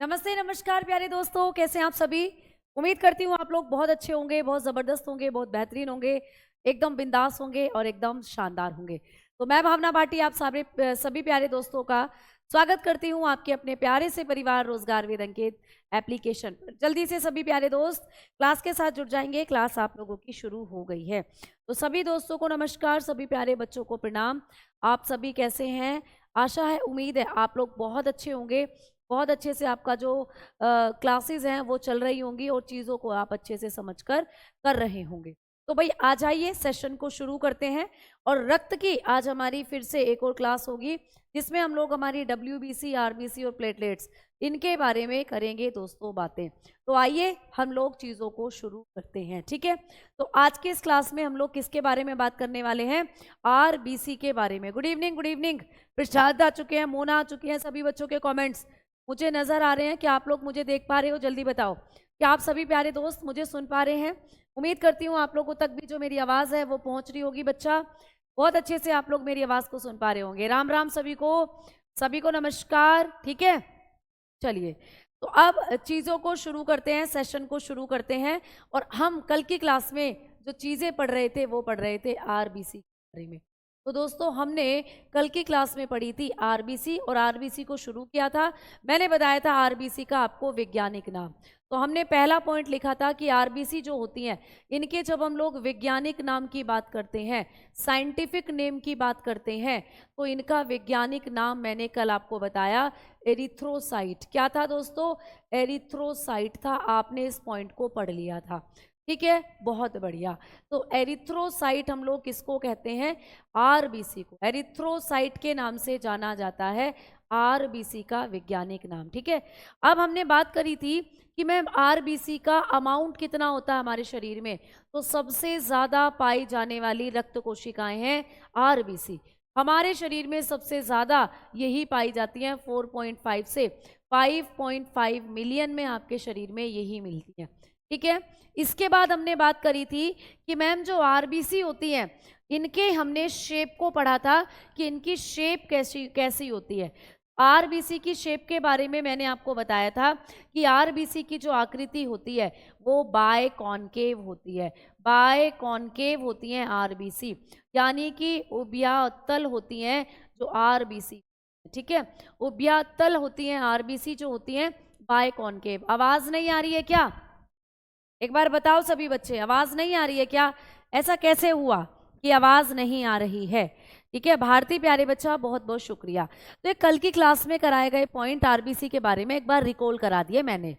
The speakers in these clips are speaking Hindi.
नमस्ते नमस्कार प्यारे दोस्तों, कैसे हैं आप सभी। उम्मीद करती हूँ आप लोग बहुत अच्छे होंगे, बहुत ज़बरदस्त होंगे, बहुत बेहतरीन होंगे, एकदम बिंदास होंगे और एकदम शानदार होंगे। तो मैं भावना भाटी आप सभी प्यारे दोस्तों का स्वागत करती हूँ आपके अपने प्यारे से परिवार रोजगार विद अंकित एप्लीकेशन पर। जल्दी से सभी प्यारे दोस्त क्लास के साथ जुड़ जाएंगे। क्लास आप लोगों की शुरू हो गई है। तो सभी दोस्तों को नमस्कार, सभी प्यारे बच्चों को प्रणाम। आप सभी कैसे हैं? आशा है, उम्मीद है आप लोग बहुत अच्छे होंगे। बहुत अच्छे से आपका जो क्लासेस हैं वो चल रही होंगी और चीज़ों को आप अच्छे से समझकर कर रहे होंगे। तो भाई आ जाइए, सेशन को शुरू करते हैं। और रक्त की आज हमारी फिर से एक और क्लास होगी जिसमें हम लोग हमारी WBC, RBC और प्लेटलेट्स इनके बारे में करेंगे दोस्तों बातें। तो आइए हम लोग चीज़ों को शुरू करते हैं, ठीक है। तो आज के इस क्लास में हम लोग किसके बारे में बात करने वाले हैं? RBC के बारे में। Good evening, good evening. Prasad आ चुके हैं, मोना आ चुके हैं, सभी बच्चों के कमेंट्स मुझे नज़र आ रहे हैं। क्या आप लोग मुझे देख पा रहे हो? जल्दी बताओ। क्या आप सभी प्यारे दोस्त मुझे सुन पा रहे हैं? उम्मीद करती हूँ आप लोगों तक भी जो मेरी आवाज़ है वो पहुँच रही होगी। बच्चा बहुत अच्छे से आप लोग मेरी आवाज़ को सुन पा रहे होंगे। राम राम सभी को नमस्कार, ठीक है। चलिए, तो अब चीज़ों को शुरू करते हैं, सेशन को शुरू करते हैं। और हम कल की क्लास में जो चीज़ें पढ़ रहे थे वो पढ़ रहे थे RBC के बारे में। तो दोस्तों हमने कल की क्लास में पढ़ी थी RBC और RBC को शुरू किया था। मैंने बताया था RBC का आपको वैज्ञानिक नाम। तो हमने पहला पॉइंट लिखा था कि RBC जो होती हैं इनके जब हम लोग वैज्ञानिक नाम की बात करते हैं, साइंटिफिक नेम की बात करते हैं, तो इनका वैज्ञानिक नाम मैंने कल आपको बताया एरिथ्रोसाइट। क्या था दोस्तों? एरिथ्रोसाइट था। आपने इस पॉइंट को पढ़ लिया था, ठीक है, बहुत बढ़िया। तो एरिथ्रोसाइट हम लोग किसको कहते हैं? RBC को एरिथ्रोसाइट के नाम से जाना जाता है, RBC का वैज्ञानिक नाम, ठीक है। अब हमने बात करी थी कि मैम RBC का अमाउंट कितना होता है हमारे शरीर में। तो सबसे ज़्यादा पाई जाने वाली रक्त कोशिकाएं हैं RBC। हमारे शरीर में सबसे ज़्यादा यही पाई जाती हैं, 4.5 से 5.5 मिलियन में आपके शरीर में यही मिलती है, ठीक है। इसके बाद हमने बात करी थी कि मैम जो RBC होती हैं इनके हमने शेप को पढ़ा था कि इनकी शेप कैसी कैसी होती है। RBC की शेप के बारे में मैंने आपको बताया था कि RBC की जो आकृति होती है वो बाय कॉनकेव होती है। बाय कॉनकेव होती हैं RBC, यानी कि उभयातल होती हैं जो RBC, ठीक है। उभयातल होती हैं RBC जो होती हैं बाय कॉनकेव। आवाज़ नहीं आ रही है क्या? एक बार बताओ सभी बच्चे, आवाज़ नहीं आ रही है क्या? ऐसा कैसे हुआ कि आवाज़ नहीं आ रही है? ठीक है, भारती प्यारे बच्चा बहुत बहुत शुक्रिया। तो ये कल की क्लास में कराए गए पॉइंट RBC के बारे में एक बार रिकॉल करा दिए मैंने।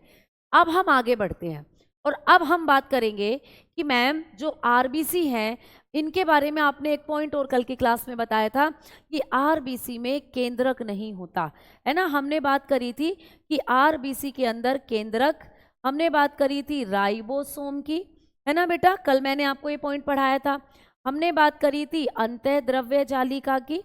अब हम आगे बढ़ते हैं और अब हम बात करेंगे कि मैम जो RBC हैं इनके बारे में आपने एक पॉइंट और कल की क्लास में बताया था कि RBC में केंद्रक नहीं होता है ना। हमने बात करी थी कि RBC के अंदर केंद्रक, हमने बात करी थी राइबोसोम की, है ना बेटा। कल मैंने आपको ये पॉइंट पढ़ाया था। हमने बात करी थी अंतःद्रव्य जालिका की,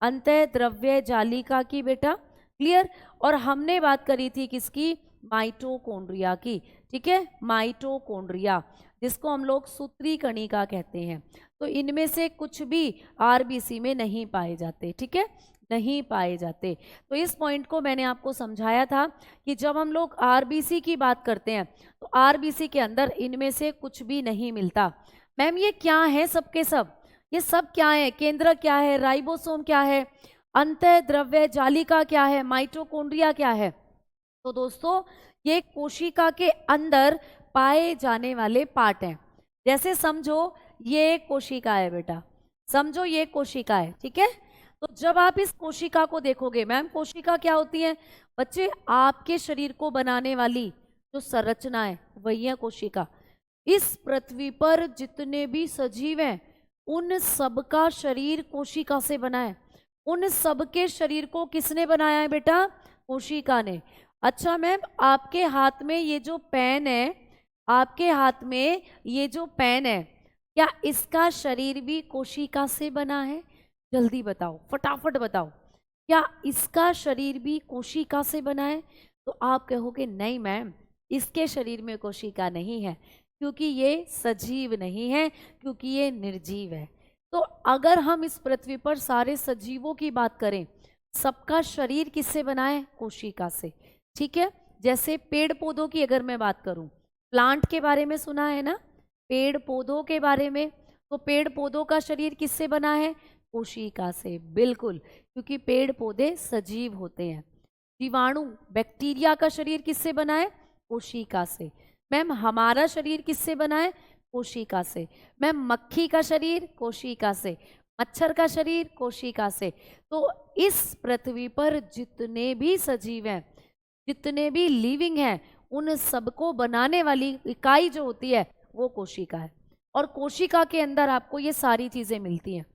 अंतःद्रव्य जालिका की बेटा, क्लियर। और हमने बात करी थी किसकी? माइटोकॉन्ड्रिया की, ठीक है, माइटोकॉन्ड्रिया, जिसको हम लोग सूत्री कणिका कहते हैं। तो इनमें से कुछ भी RBC में नहीं पाए जाते, ठीक है, नहीं पाए जाते। तो इस पॉइंट को मैंने आपको समझाया था कि जब हम लोग RBC की बात करते हैं तो RBC के अंदर इनमें से कुछ भी नहीं मिलता। मैम ये क्या है? सबके सब ये सब क्या है? केंद्र क्या है? राइबोसोम क्या है? अंतःद्रव्य जालिका क्या है? माइटोकॉन्ड्रिया क्या है? तो दोस्तों ये कोशिका के अंदर पाए जाने वाले पार्ट हैं। जैसे समझो ये कोशिका है बेटा, समझो ये कोशिका है, ठीक है। तो जब आप इस कोशिका को देखोगे, मैम कोशिका क्या होती है बच्चे? आपके शरीर को बनाने वाली जो संरचना है वही है कोशिका। इस पृथ्वी पर जितने भी सजीव हैं उन सबका शरीर कोशिका से बना है। उन सबके शरीर को किसने बनाया है बेटा? कोशिका ने। अच्छा मैम आपके हाथ में ये जो पेन है, आपके हाथ में ये जो पेन है, क्या इसका शरीर भी कोशिका से बना है? जल्दी बताओ, फटाफट बताओ, क्या इसका शरीर भी कोशिका से बना है? तो आप कहोगे नहीं मैम इसके शरीर में कोशिका नहीं है क्योंकि ये सजीव नहीं है, क्योंकि ये निर्जीव है। तो अगर हम इस पृथ्वी पर सारे सजीवों की बात करें, सबका शरीर किससे बना है? कोशिका से, ठीक है। जैसे पेड़ पौधों की अगर मैं बात करूं, प्लांट के बारे में सुना है ना, पेड़ पौधों के बारे में, तो पेड़ पौधों का शरीर किससे बना है? कोशिका से, बिल्कुल, क्योंकि पेड़ पौधे सजीव होते हैं। जीवाणु बैक्टीरिया का शरीर किससे बना है? कोशिका से। मैम हमारा शरीर किससे बना है? कोशिका से। मैम मक्खी का शरीर कोशिका से, मच्छर का शरीर कोशिका से। तो इस पृथ्वी पर जितने भी सजीव हैं, जितने भी लिविंग हैं, उन सबको बनाने वाली इकाई जो होती है वो कोशिका है। और कोशिका के अंदर आपको ये सारी चीजें मिलती हैं।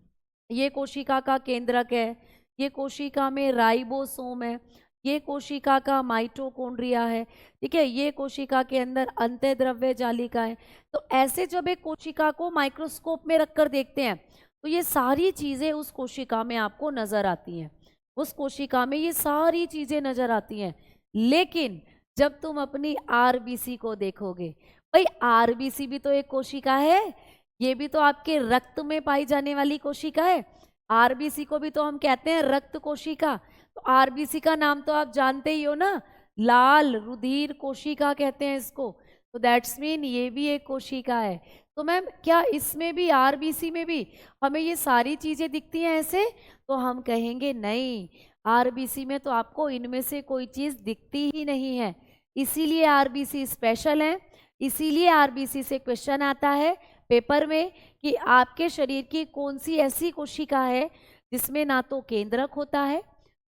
ये कोशिका का केंद्रक है, ये कोशिका में राइबोसोम है, ये कोशिका का माइटोकॉन्ड्रिया है, ठीक है, ये कोशिका के अंदर अंतःद्रव्य जालिका है। तो ऐसे जब एक कोशिका को माइक्रोस्कोप में रखकर देखते हैं तो ये सारी चीजें उस कोशिका में आपको नजर आती हैं, उस कोशिका में ये सारी चीजें नजर आती हैं। लेकिन जब तुम अपनी आरबीसी को देखोगे, भाई आरबीसी भी तो एक कोशिका है, ये भी तो आपके रक्त में पाई जाने वाली कोशिका है। आरबीसी को भी तो हम कहते हैं रक्त कोशिका। तो आरबीसी का नाम तो आप जानते ही हो ना, लाल रुधिर कोशिका कहते हैं इसको। तो दैट्स मीन ये भी एक कोशिका है। तो मैम क्या इसमें भी, आरबीसी में भी हमें ये सारी चीजें दिखती हैं ऐसे? तो हम कहेंगे नहीं, आरबीसी में तो आपको इनमें से कोई चीज दिखती ही नहीं है। इसीलिए आरबीसी स्पेशल है, इसीलिए आरबीसी से क्वेश्चन आता है पेपर में कि आपके शरीर की कौन सी ऐसी कोशिका है जिसमें ना तो केंद्रक होता है,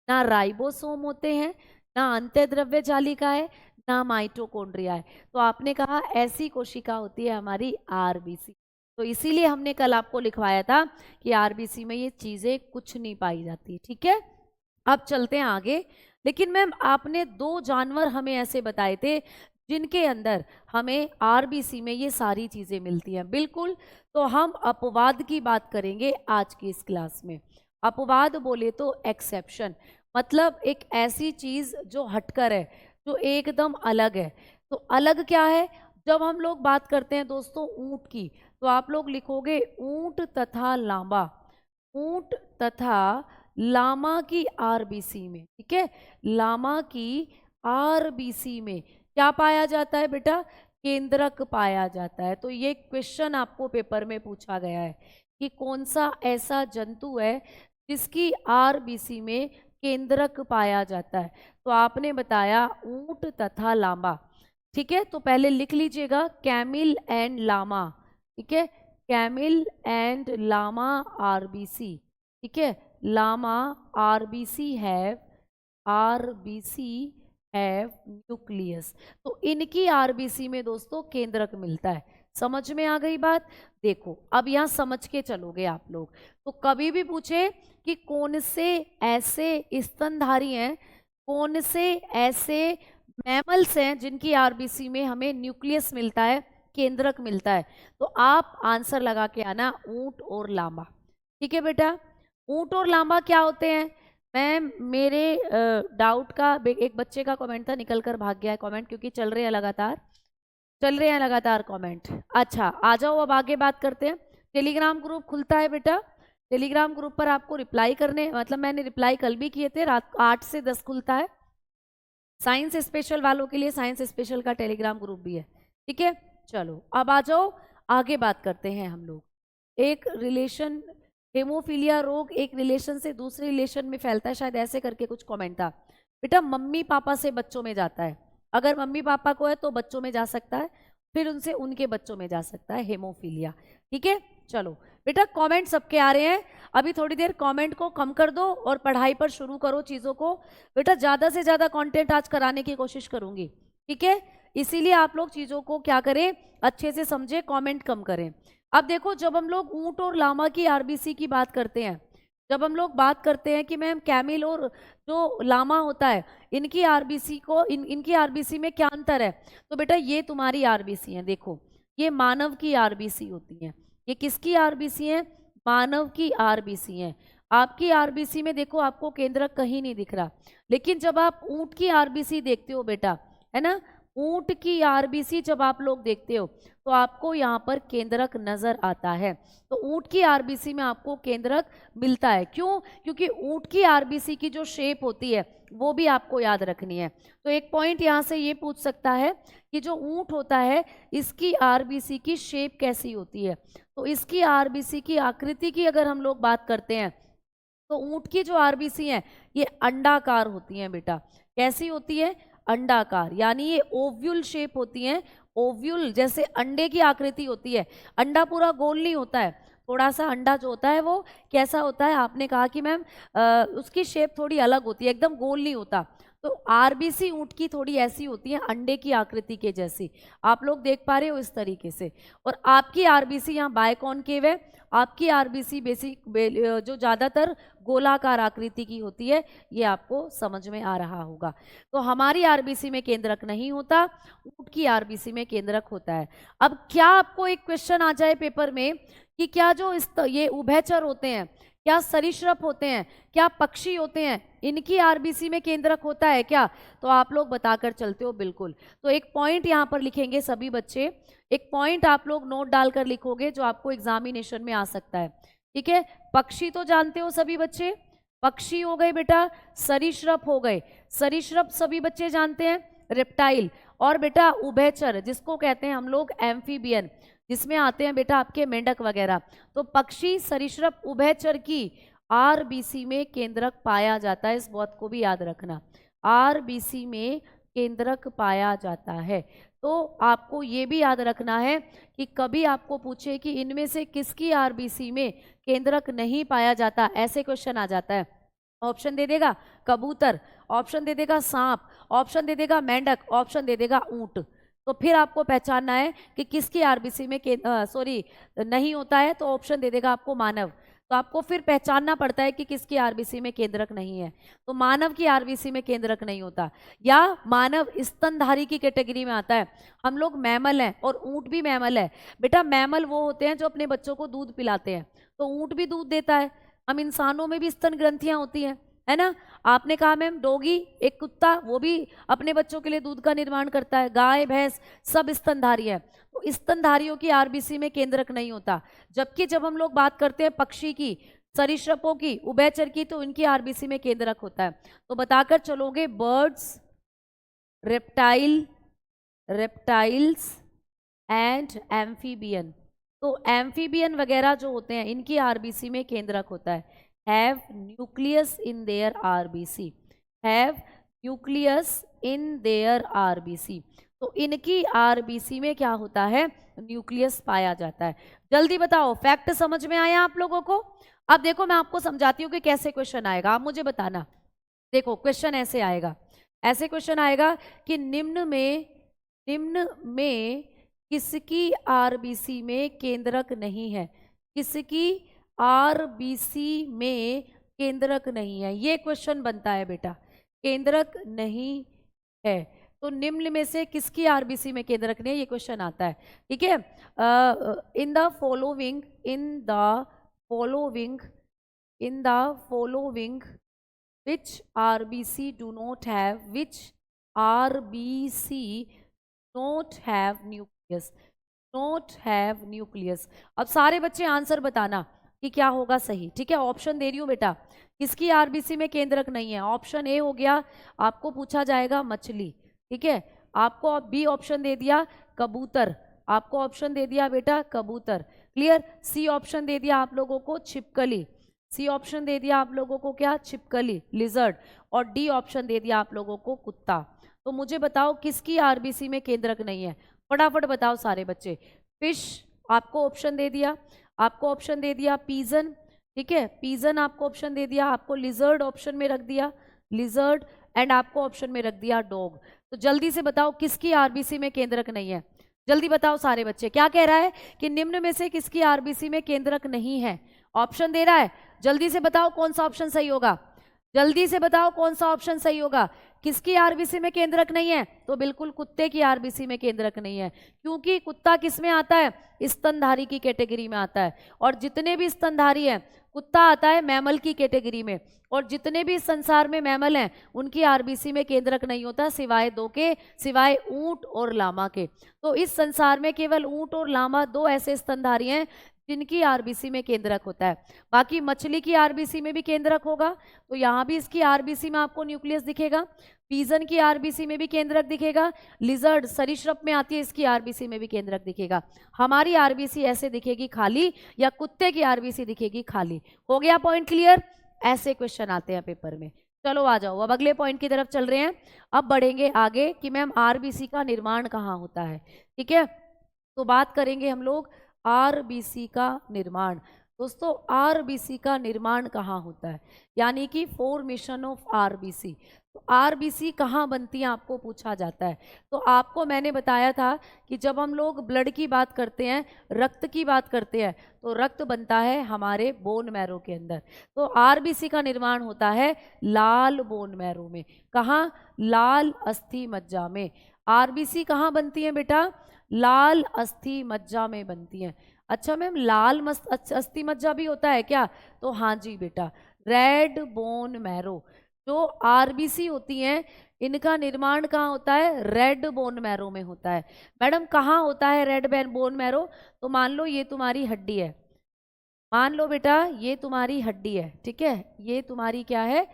ना राइबोसोम होते हैं, ना अंतःद्रव्य जालिका है, ना माइटोकॉन्ड्रिया है। तो आपने कहा ऐसी कोशिका होती है हमारी आरबीसी। तो इसीलिए हमने कल आपको लिखवाया था कि आरबीसी में ये चीजें कुछ नहीं पाई जाती। ठीक है, अब चलते हैं आगे। लेकिन मैम आपने 2 जानवर हमें ऐसे बताए थे जिनके अंदर हमें आरबीसी में ये सारी चीजें मिलती हैं। बिल्कुल, तो हम अपवाद की बात करेंगे आज की इस क्लास में। अपवाद बोले तो एक्सेप्शन, मतलब एक ऐसी चीज जो हटकर है, जो एकदम अलग है। तो अलग क्या है? जब हम लोग बात करते हैं दोस्तों ऊंट की, तो आप लोग लिखोगे ऊंट तथा लामा, ऊंट तथा लामा की आरबीसी में, ठीक है, लामा की आरबीसी में क्या पाया जाता है बेटा? केंद्रक पाया जाता है। तो ये क्वेश्चन आपको पेपर में पूछा गया है कि कौन सा ऐसा जंतु है जिसकी आरबीसी में केंद्रक पाया जाता है? तो आपने बताया ऊंट तथा लामा। ठीक है, तो पहले लिख लीजिएगा कैमिल एंड लामा, ठीक है, कैमिल एंड लामा आरबीसी, ठीक है, लामा आरबीसी हैव न्यूक्लियस। तो इनकी आरबीसी में दोस्तों केंद्रक मिलता है। समझ में आ गई बात? देखो अब यहां समझ के चलोगे आप लोग। तो कभी भी पूछे कि कौन से ऐसे स्तनधारी हैं, कौन से ऐसे मैमल्स हैं जिनकी आरबीसी में हमें न्यूक्लियस मिलता है, केंद्रक मिलता है, तो आप आंसर लगा के आना ऊंट और लामा। ठीक है बेटा, ऊंट और लामा क्या होते हैं? मैम मेरे डाउट का एक बच्चे का कमेंट था, निकल कर भाग गया है कमेंट, क्योंकि चल रहे हैं लगातार कमेंट। अच्छा आ जाओ, अब आगे बात करते हैं। टेलीग्राम ग्रुप खुलता है बेटा, टेलीग्राम ग्रुप पर आपको रिप्लाई करने, मतलब मैंने रिप्लाई कल भी किए थे, रात 8 से 10 खुलता है। साइंस स्पेशल वालों के लिए साइंस स्पेशल का टेलीग्राम ग्रुप भी है। ठीक है, चलो अब आ जाओ, आगे बात करते हैं हम लोग। एक रिलेशन, हेमोफीलिया रोग एक रिलेशन से दूसरे रिलेशन में फैलता है, शायद ऐसे करके कुछ कमेंट था बेटा। मम्मी पापा से बच्चों में जाता है, अगर मम्मी पापा को है तो बच्चों में जा सकता है, फिर उनसे उनके बच्चों में जा सकता है हेमोफीलिया। ठीक है, चलो बेटा कमेंट सबके आ रहे हैं, अभी थोड़ी देर कमेंट को कम कर दो और पढ़ाई पर शुरू करो चीज़ों को। बेटा ज़्यादा से ज़्यादा कंटेंट आज कराने की कोशिश करूंगी, ठीक है, इसीलिए आप लोग चीज़ों को क्या करें, अच्छे से समझे, कमेंट कम करें। अब देखो, जब हम लोग ऊंट और लामा की आरबीसी की बात करते हैं, जब हम लोग बात करते हैं कि मैम कैमिल और जो लामा होता है इनकी आरबीसी को, इनकी आरबीसी में क्या अंतर है, तो बेटा ये तुम्हारी आरबीसी है, देखो ये मानव की आरबीसी होती है। ये किसकी आरबीसी है? मानव की आरबीसी है। आपकी आरबीसी में देखो आपको केंद्रक कहीं नहीं दिख रहा, लेकिन जब आप ऊंट की आरबीसी देखते हो बेटा, है ना, ऊंट की आरबीसी जब आप लोग देखते हो तो आपको यहाँ पर केंद्रक नजर आता है। तो ऊंट की आरबीसी में आपको केंद्रक मिलता है। क्यों? क्योंकि ऊंट की आरबीसी की जो शेप होती है वो भी आपको याद रखनी है। तो एक पॉइंट यहाँ से ये पूछ सकता है कि जो ऊंट होता है इसकी आरबीसी की शेप कैसी होती है। तो इसकी आरबीसी की आकृति की अगर हम लोग बात करते हैं तो ऊंट की जो आरबीसी है ये अंडाकार होती हैं बेटा। कैसी होती है? अंडाकार, यानी ये ओव्यूल शेप होती हैं। ओव्यूल जैसे अंडे की आकृति होती है। अंडा पूरा गोल नहीं होता है, थोड़ा सा अंडा जो होता है वो कैसा होता है? आपने कहा कि मैम उसकी शेप थोड़ी अलग होती है, एकदम गोल नहीं होता। तो आरबीसी ऊंट की थोड़ी ऐसी होती है, अंडे की आकृति के जैसी। आप लोग देख पा रहे हो इस तरीके से। और आपकी आरबीसी यहाँ बायकॉनकेव है। आपकी आरबीसी जो ज़्यादातर गोलाकार आकृति की होती है, ये आपको समझ में आ रहा होगा। तो हमारी आरबीसी में केंद्रक नहीं होता, ऊंट की आरबीसी में केंद्रक होता है। अब क्या आपको एक क्वेश्चन आ जाए पेपर में कि क्या जो ये उभयचर होते हैं, क्या सरीसृप होते हैं, क्या पक्षी होते हैं, इनकी आरबीसी में केंद्रक होता है क्या? तो आप लोग बताकर चलते हो बिल्कुल। तो एक पॉइंट यहाँ पर लिखेंगे सभी बच्चे, एक पॉइंट आप लोग नोट डालकर लिखोगे जो आपको एग्जामिनेशन में आ सकता है। ठीक है, पक्षी तो जानते हो सभी बच्चे, पक्षी हो गए बेटा, सरीसृप हो गए, सरीसृप सभी बच्चे जानते हैं, रेप्टाइल, और बेटा उभयचर जिसको कहते हैं हम लोग एम्फीबियन, जिसमें आते हैं बेटा आपके मेंढक वगैरह। तो पक्षी, सरीसृप, उभयचर की आरबीसी में केंद्रक पाया जाता है। इस बात को भी याद रखना, आरबीसी में केंद्रक पाया जाता है। तो आपको ये भी याद रखना है कि कभी आपको पूछे कि इनमें से किसकी आरबीसी में केंद्रक नहीं पाया जाता, ऐसे क्वेश्चन आ जाता है। ऑप्शन दे देगा कबूतर, ऑप्शन दे देगा सांप, ऑप्शन दे देगा मेंढक, ऑप्शन दे देगा ऊंट। तो फिर आपको पहचानना है कि किसकी आरबीसी में नहीं होता है। तो ऑप्शन दे देगा आपको मानव। तो आपको फिर पहचानना पड़ता है कि किसकी आरबीसी में केंद्रक नहीं है। तो मानव की आरबीसी में केंद्रक नहीं होता, या मानव स्तनधारी की कैटेगरी में आता है। हम लोग मैमल हैं और ऊंट भी मैमल है बेटा। मैमल वो होते हैं जो अपने बच्चों को दूध पिलाते हैं, तो ऊंट भी दूध देता है। हम इंसानों में भी स्तन ग्रंथियां होती हैं, है ना। आपने कहा मैम डॉगी, एक कुत्ता, वो भी अपने बच्चों के लिए दूध का निर्माण करता है। गाय, भैंस सब स्तनधारी है। तो स्तनधारियों की आरबीसी में केंद्रक नहीं होता। जबकि जब हम लोग बात करते हैं पक्षी की, सरीसृपों की, उभयचर की, तो इनकी आरबीसी में केंद्रक होता है। तो बताकर चलोगे बर्ड्स, रेप्टाइल्स एंड एम्फीबियन। तो एम्फीबियन वगैरह जो होते हैं इनकी आरबीसी में केंद्रक होता है। Have nucleus in their RBC, have nucleus in their RBC. तो इनकी आरबीसी में क्या होता है? न्यूक्लियस पाया जाता है। जल्दी बताओ, फैक्ट समझ में आया आप लोगों को? अब देखो मैं आपको समझाती हूँ कि कैसे क्वेश्चन आएगा, आप मुझे बताना। देखो क्वेश्चन ऐसे आएगा, ऐसे क्वेश्चन आएगा कि निम्न में किसकी आरबीसी में केंद्रक नहीं है, किसकी आरबीसी में केंद्रक नहीं है, ये क्वेश्चन बनता है बेटा। केंद्रक नहीं है तो निम्न में से किसकी आरबीसी में केंद्रक नहीं है, ये क्वेश्चन आता है। ठीक है, in the following which RBC do not have, which RBC not have nucleus, not have nucleus। अब सारे बच्चे आंसर बताना कि क्या होगा सही। ठीक है, ऑप्शन दे रही हूँ बेटा, किसकी आरबीसी में केंद्रक नहीं है। ऑप्शन ए हो गया, आपको पूछा जाएगा मछली। ठीक है, आपको बी ऑप्शन दे दिया कबूतर, आपको ऑप्शन दे दिया बेटा कबूतर। क्लियर। सी ऑप्शन दे दिया आप लोगों को छिपकली, सी ऑप्शन दे दिया आप लोगों को क्या? छिपकली, लिजर्ड। और डी ऑप्शन दे दिया आप लोगों को कुत्ता। तो मुझे बताओ किसकी आरबीसी में केंद्रक नहीं है, फटाफट बताओ सारे बच्चे। फिश आपको ऑप्शन दे दिया, आपको ऑप्शन दे दिया पीजन। ठीक है, पीजन आपको ऑप्शन दे दिया, आपको लिजर्ड ऑप्शन में रख दिया, लिजर्ड, एंड आपको ऑप्शन में रख दिया डॉग। तो जल्दी से बताओ किसकी आरबीसी में केंद्रक नहीं है, जल्दी बताओ सारे बच्चे। क्या कह रहा है कि निम्न में से किसकी आरबीसी में केंद्रक नहीं है, ऑप्शन दे रहा है। जल्दी से बताओ कौन सा ऑप्शन सही होगा, जल्दी से बताओ कौन सा ऑप्शन सही होगा। किसकी आरबीसी में केंद्रक नहीं है? तो बिल्कुल कुत्ते की आरबीसी में केंद्रक नहीं है, क्योंकि कुत्ता किस में आता है? स्तनधारी की कैटेगरी में आता है। और जितने भी स्तनधारी हैं, कुत्ता आता है मैमल की कैटेगरी में, और जितने भी संसार में मैमल हैं उनकी आरबीसी में केंद्रक नहीं होता, सिवाय दो के, सिवाय ऊंट और लामा के। तो इस संसार में केवल ऊंट और लामा दो ऐसे स्तनधारी हैं जिनकी आरबीसी में केंद्रक होता है। बाकी मछली की आरबीसी में भी केंद्रक होगा, तो यहाँ भी इसकी आरबीसी में आपको न्यूक्लियस दिखेगा। पीजन की आरबीसी में भी केंद्रक दिखेगा। लिजर्ड सरीसृप में आती है, इसकी आरबीसी में भी केंद्रक दिखेगा। हमारी आरबीसी ऐसे दिखेगी खाली, या कुत्ते की आरबीसी दिखेगी खाली। हो गया पॉइंट क्लियर? ऐसे क्वेश्चन आते हैं पेपर में। चलो आ जाओ, अब अगले पॉइंट की तरफ चल रहे हैं। अब बढ़ेंगे आगे कि मैम आरबीसी का निर्माण कहाँ होता है। ठीक है, तो बात करेंगे हम लोग आरबीसी का निर्माण। दोस्तों आरबीसी का निर्माण कहाँ होता है, यानी कि फॉर्मेशन ऑफ आरबीसी। तो आरबीसी कहाँ बनती है आपको पूछा जाता है। तो आपको मैंने बताया था कि जब हम लोग ब्लड की बात करते हैं, रक्त की बात करते हैं, तो रक्त बनता है हमारे बोन मैरो के अंदर। तो आरबीसी का निर्माण होता है लाल बोन मैरो में। कहाँ? लाल अस्थि मज्जा में। आरबीसी कहाँ बनती है बेटा? लाल अस्थि मज्जा में बनती हैं। अच्छा मैम, लाल अस्थि मज्जा भी होता है क्या? तो हाँ जी बेटा, रेड बोन मैरो। जो आरबीसी होती हैं इनका निर्माण कहाँ होता है? रेड बोन मैरो में होता है। मैडम कहाँ होता है रेड बोन मैरो? तो मान लो ये तुम्हारी हड्डी है, मान लो बेटा ये तुम्हारी हड्डी है, ठीक है, ये तुम्हारी क्या है?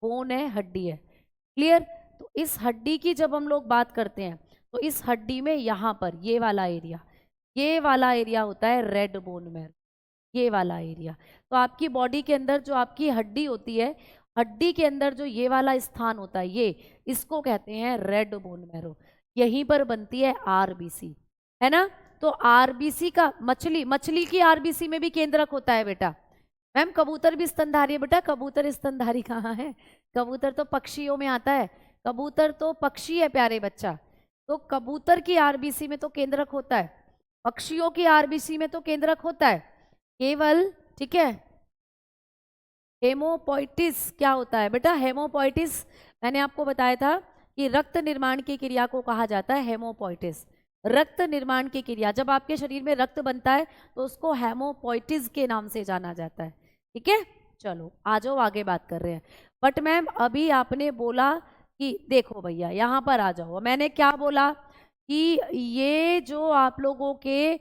बोन है, हड्डी है। क्लियर? तो इस हड्डी की जब हम लोग बात करते हैं, तो इस हड्डी में यहाँ पर ये वाला एरिया होता है रेड बोन मैरो, ये वाला एरिया। तो आपकी बॉडी के अंदर जो आपकी हड्डी होती है, हड्डी के अंदर जो ये वाला स्थान होता है, ये इसको कहते हैं रेड बोन मैरो। यहीं पर बनती है आरबीसी, है ना? तो आरबीसी का मछली की आरबीसी में भी केंद्रक होता है बेटा। मैम कबूतर भी स्तनधारी है बेटा। कबूतर स्तनधारी कहाँ है? कबूतर तो पक्षियों में आता है, कबूतर तो पक्षी है प्यारे बच्चा। तो कबूतर की आरबीसी में तो केंद्रक होता है, पक्षियों की आरबीसी में तो केंद्रक होता है केवल, ठीक है। हेमोपोइटिस क्या होता है बेटा? हेमोपोइटिस मैंने आपको बताया था कि रक्त निर्माण की क्रिया को कहा जाता है हेमोपोइटिस। रक्त निर्माण की क्रिया, जब आपके शरीर में रक्त बनता है तो उसको हेमोपोइटिस के नाम से जाना जाता है। ठीक है, चलो आ जाओ, आगे बात कर रहे हैं। बट मैम अभी आपने बोला कि देखो भैया यहाँ पर आ जाओ, मैंने क्या बोला कि ये जो आप लोगों के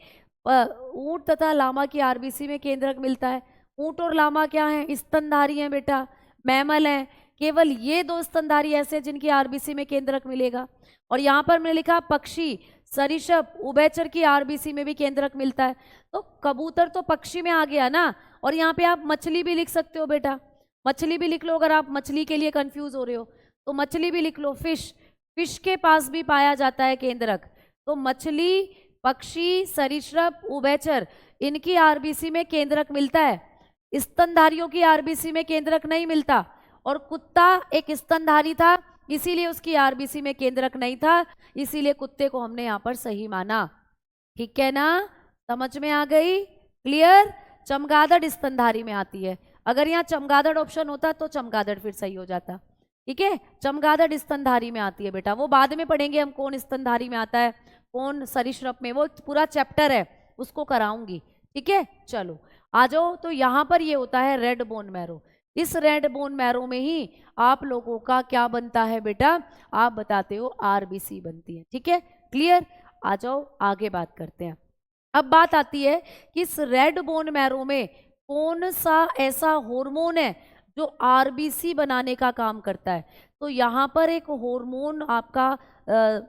ऊंट तथा लामा की आरबीसी में केंद्रक मिलता है। ऊंट और लामा क्या है? स्तनधारी हैं बेटा, मैमल हैं। केवल ये दो स्तनधारी ऐसे जिनकी आरबीसी में केंद्रक मिलेगा। और यहाँ पर मैंने लिखा पक्षी, सरीसृप, उभयचर की आरबीसी में भी केंद्रक मिलता है। तो कबूतर तो पक्षी में आ गया ना, और यहाँ पे आप मछली भी लिख सकते हो बेटा, मछली भी लिख लो अगर आप मछली के लिए कंफ्यूज हो रहे हो तो मछली भी लिख लो। फिश के पास भी पाया जाता है केंद्रक। तो मछली, पक्षी, सरीसृप, उभयचर, इनकी आरबीसी में केंद्रक मिलता है। स्तनधारियों की आरबीसी में केंद्रक नहीं मिलता। और कुत्ता एक स्तनधारी था, इसीलिए उसकी आरबीसी में केंद्रक नहीं था, इसीलिए कुत्ते को हमने यहाँ पर सही माना। ठीक है ना? समझ में आ गई? क्लियर? चमगादड़ स्तनधारी में आती है। अगर यहाँ चमगादड़ ऑप्शन होता तो चमगादड़ फिर सही हो जाता। ठीक है, चमगादड़ स्तनधारी में आती है बेटा, वो बाद में पढ़ेंगे हम कौन स्तनधारी में आता है, कौन सरीसृप में, वो पूरा चैप्टर है, उसको कराऊंगी। ठीक है, चलो आ जाओ। तो यहाँ पर ये होता है रेड बोन मैरो। इस रेड बोन मैरो में ही आप लोगों का क्या बनता है बेटा? आप बताते हो आरबीसी बनती है। ठीक है, क्लियर? आ जाओ आगे बात करते हैं। अब बात आती है कि इस रेड बोन मैरो में कौन सा ऐसा हार्मोन है जो आरबीसी बनाने का काम करता है। तो यहाँ पर एक हार्मोन आपका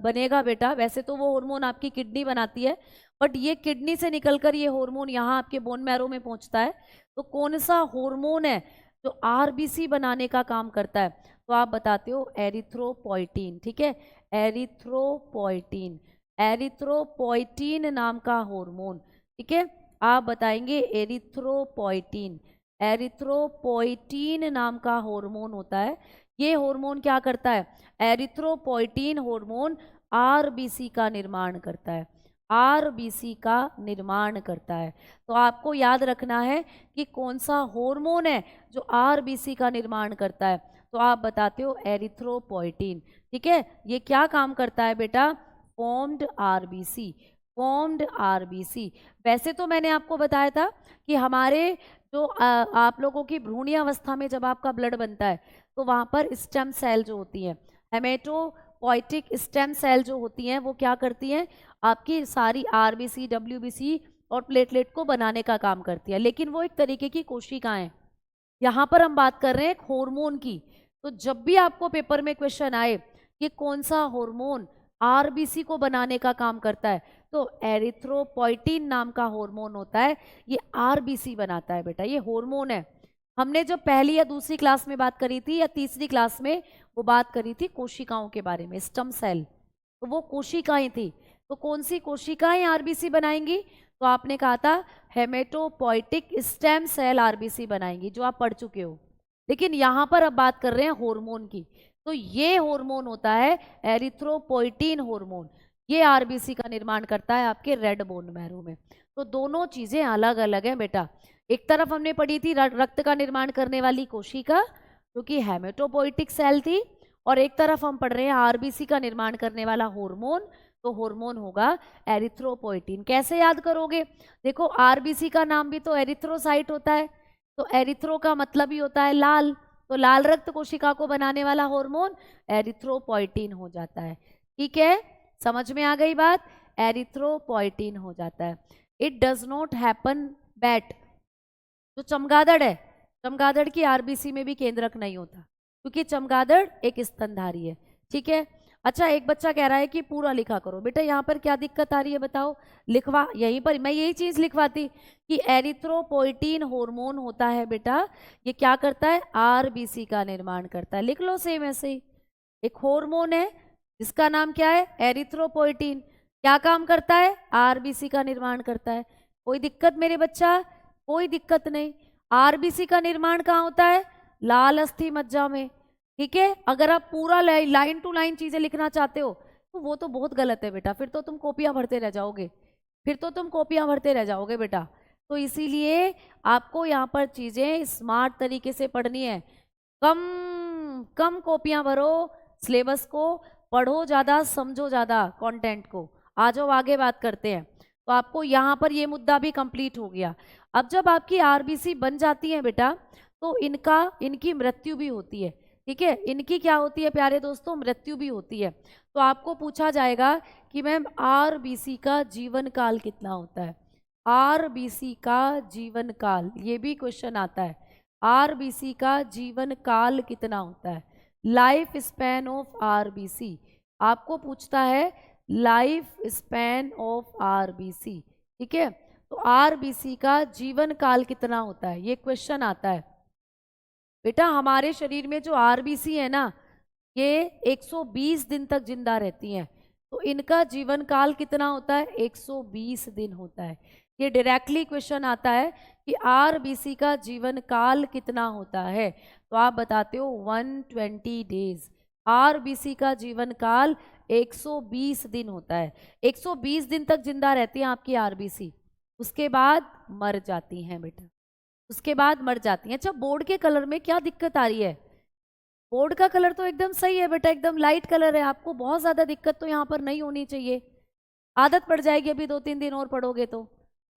बनेगा बेटा। वैसे तो वो हार्मोन आपकी किडनी बनाती है, बट ये किडनी से निकलकर ये हार्मोन यहाँ आपके बोन मैरो में पहुँचता है। तो कौन सा हार्मोन है जो आरबीसी बनाने का काम करता है? तो आप बताते हो एरिथ्रोपोइटीन। ठीक है, एरिथ्रोपोइटीन, एरिथ्रोपोइटीन नाम का हार्मोन। ठीक है, आप बताएंगे एरिथ्रोपोइटीन। एरिथ्रोपोइटीन नाम का हार्मोन होता है। ये हार्मोन क्या करता है? एरिथ्रोपोइटीन हार्मोन आरबीसी का निर्माण करता है, आरबीसी का निर्माण करता है। तो आपको याद रखना है कि कौन सा हार्मोन है जो आरबीसी का निर्माण करता है। तो तो आप बताते हो एरिथ्रोपोइटिन। ठीक है, ये क्या काम करता है बेटा? Formed RBC, formed RBC. वैसे तो मैंने आपको बताया था कि हमारे जो आप लोगों की भ्रूणीय अवस्था में जब आपका ब्लड बनता है तो वहाँ पर स्टेम सेल जो होती हैं, हेमेटोपोइटिक स्टेम सेल जो होती हैं, वो क्या करती हैं? आपकी सारी आरबीसी, डब्ल्यूबीसी और प्लेटलेट को बनाने का काम करती है, लेकिन वो एक तरीके की कोशिकाएं। यहाँ पर हम बात कर रहे हैं एक हार्मोन की। तो जब भी आपको पेपर में क्वेश्चन आए कि कौन सा हार्मोन आरबीसी को बनाने का काम करता है, तो एरिथ्रोपोइटिन नाम का हार्मोन होता है, ये आरबीसी बनाता है बेटा, ये हार्मोन है। हमने जब पहली या दूसरी क्लास में बात करी थी या तीसरी क्लास में, वो बात करी थी कोशिकाओं के बारे में, स्टेम सेल। तो वो कोशिकाएं थी। तो कौन सी कोशिकाएं आरबीसी बनाएंगी? तो आपने कहा था हेमेटोपोइटिक स्टेम सेल आरबीसी बनाएंगी, जो आप पढ़ चुके हो। लेकिन यहाँ पर अब बात कर रहे हैं हार्मोन की। तो ये हार्मोन होता है एरिथ्रोपोइटिन हार्मोन, ये आरबीसी का निर्माण करता है आपके रेड बोन मैरो में। तो दोनों चीजें अलग अलग हैं बेटा। एक तरफ हमने पढ़ी थी रक्त का निर्माण करने वाली कोशिका, जो कि हेमेटोपोइटिक सेल थी, और एक तरफ हम पढ़ रहे हैं आरबीसी का निर्माण करने वाला हार्मोन। तो हार्मोन होगा एरिथ्रोपोइटिन। कैसे याद करोगे? देखो, आरबीसी का नाम भी तो एरिथ्रोसाइट होता है, तो एरिथ्रो का मतलब ही होता है लाल, तो लाल रक्त कोशिका को बनाने वाला हार्मोन एरिथ्रोपोइटिन हो जाता है। ठीक है, समझ में आ गई बात? एरिथ्रोपोइटिन हो जाता है। It does not happen that, जो चमगादड़ है, चमगादड़ की आरबीसी में भी केंद्रक नहीं होता, क्योंकि चमगादड़ एक स्तनधारी है। ठीक है। अच्छा, एक बच्चा कह रहा है कि पूरा लिखा करो। बेटा यहाँ पर क्या दिक्कत आ रही है बताओ? लिखवा, यहीं पर मैं यही चीज लिखवाती कि एरिथ्रोपोइटिन हार्मोन होता है बेटा, ये क्या करता है? आरबीसी का निर्माण करता है। लिख लो सेम ऐसे ही। एक हार्मोन है जिसका नाम क्या है? एरिथ्रोपोइटिन। क्या काम करता है? आरबीसी का निर्माण करता है। कोई दिक्कत मेरे बच्चा? कोई दिक्कत नहीं। आरबीसी का निर्माण कहाँ होता है? लाल अस्थि मज्जा में। ठीक है। अगर आप पूरा लाइन टू लाइन चीजें लिखना चाहते हो तो वो तो बहुत गलत है बेटा, फिर तो तुम कॉपियां भरते रह जाओगे, फिर तो तुम कॉपियां भरते रह जाओगे बेटा। तो इसीलिए आपको यहाँ पर चीजें स्मार्ट तरीके से पढ़नी है। कम कम कॉपियां भरो, सिलेबस को पढ़ो ज्यादा, समझो ज्यादा कंटेंट को। आ जाओ आगे बात करते हैं। तो आपको यहाँ पर ये मुद्दा भी कंप्लीट हो गया। अब जब आपकी आरबीसी बन जाती है बेटा, तो इनकी मृत्यु भी होती है। ठीक है, इनकी क्या होती है प्यारे दोस्तों? मृत्यु भी होती है। तो आपको पूछा जाएगा कि मैम आरबीसी का जीवन काल कितना होता है? आरबीसी का जीवन काल, ये भी क्वेश्चन आता है। आरबीसी का जीवन काल कितना होता है? लाइफ स्पैन ऑफ आरबीसी आपको पूछता है, लाइफ स्पैन ऑफ आरबीसी। ठीक है, तो आरबीसी का जीवन काल कितना होता है, ये क्वेश्चन आता है बेटा। हमारे शरीर में जो आरबीसी है ना, ये 120 दिन तक जिंदा रहती हैं। तो इनका जीवन काल कितना होता है? 120 दिन होता है। ये डायरेक्टली क्वेश्चन आता है कि आरबीसी का जीवन काल कितना होता है। तो आप बताते हो 120 डेज। आरबीसी का जीवन काल 120 दिन होता है। 120 दिन तक जिंदा रहती है आपकी आरबीसी, उसके बाद मर जाती हैं बेटा, उसके बाद मर जाती हैं। अच्छा, बोर्ड के कलर में क्या दिक्कत आ रही है? बोर्ड का कलर तो एकदम सही है बेटा, एकदम लाइट कलर है। आपको बहुत ज्यादा दिक्कत तो यहाँ पर नहीं होनी चाहिए, आदत पड़ जाएगी, अभी 2-3 दिन और पढ़ोगे तो।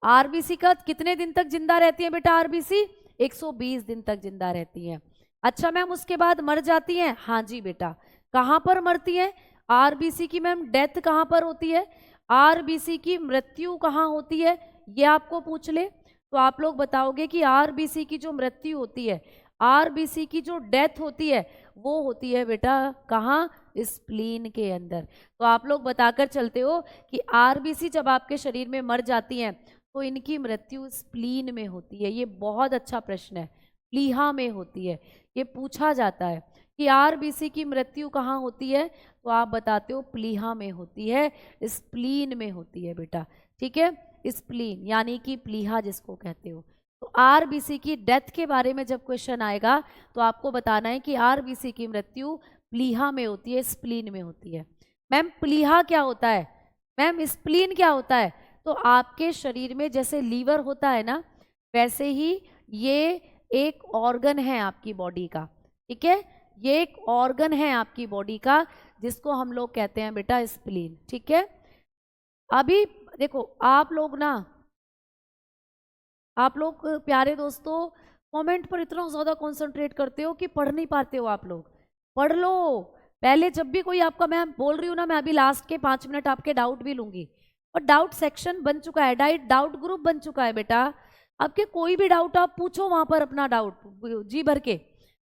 आरबीसी का कितने दिन तक जिंदा रहती है बेटा? आरबीसी 120 दिन तक जिंदा रहती है। अच्छा मैम, उसके बाद मर जाती हैं? हाँ जी बेटा। कहाँ पर मरती है आरबीसी की? मैम डेथ कहाँ पर होती है? आरबीसी की मृत्यु कहाँ होती है, ये आपको पूछ ले तो आप लोग बताओगे कि आरबीसी की जो मृत्यु होती है, आरबीसी की जो डेथ होती है, वो होती है बेटा कहाँ? स्प्लीन के अंदर। तो आप लोग बताकर चलते हो कि आरबीसी जब आपके शरीर में मर जाती हैं तो इनकी मृत्यु स्प्लीन में होती है। ये बहुत अच्छा प्रश्न है, प्लीहा में होती है। ये पूछा जाता है कि आरबीसी की मृत्यु कहाँ होती है, तो आप बताते हो प्लीहा में होती है, स्प्लीन में होती है बेटा। ठीक है, स्प्लीन यानी कि प्लीहा जिसको कहते हो। तो आरबीसी की डेथ के बारे में जब क्वेश्चन आएगा तो आपको बताना है कि आरबीसी की मृत्यु प्लीहा में होती है, स्प्लीन में होती है। मैम प्लीहा क्या होता है? मैम स्प्लीन क्या होता है? तो आपके शरीर में जैसे लीवर होता है ना, वैसे ही ये एक ऑर्गन है आपकी बॉडी का। ठीक है, ये एक ऑर्गन है आपकी बॉडी का जिसको हम लोग कहते हैं बेटा स्प्लीन, ठीक है। अभी देखो आप लोग प्यारे दोस्तों कमेंट पर इतना ज़्यादा कंसंट्रेट करते हो कि पढ़ नहीं पाते हो आप लोग। पढ़ लो पहले, जब भी कोई आपका, मैं बोल रही हूँ ना, मैं अभी लास्ट के 5 मिनट आपके डाउट भी लूंगी। और डाउट सेक्शन बन चुका है, डाउट ग्रुप बन चुका है बेटा। आपके कोई भी डाउट आप पूछो वहां पर अपना डाउट जी भर के।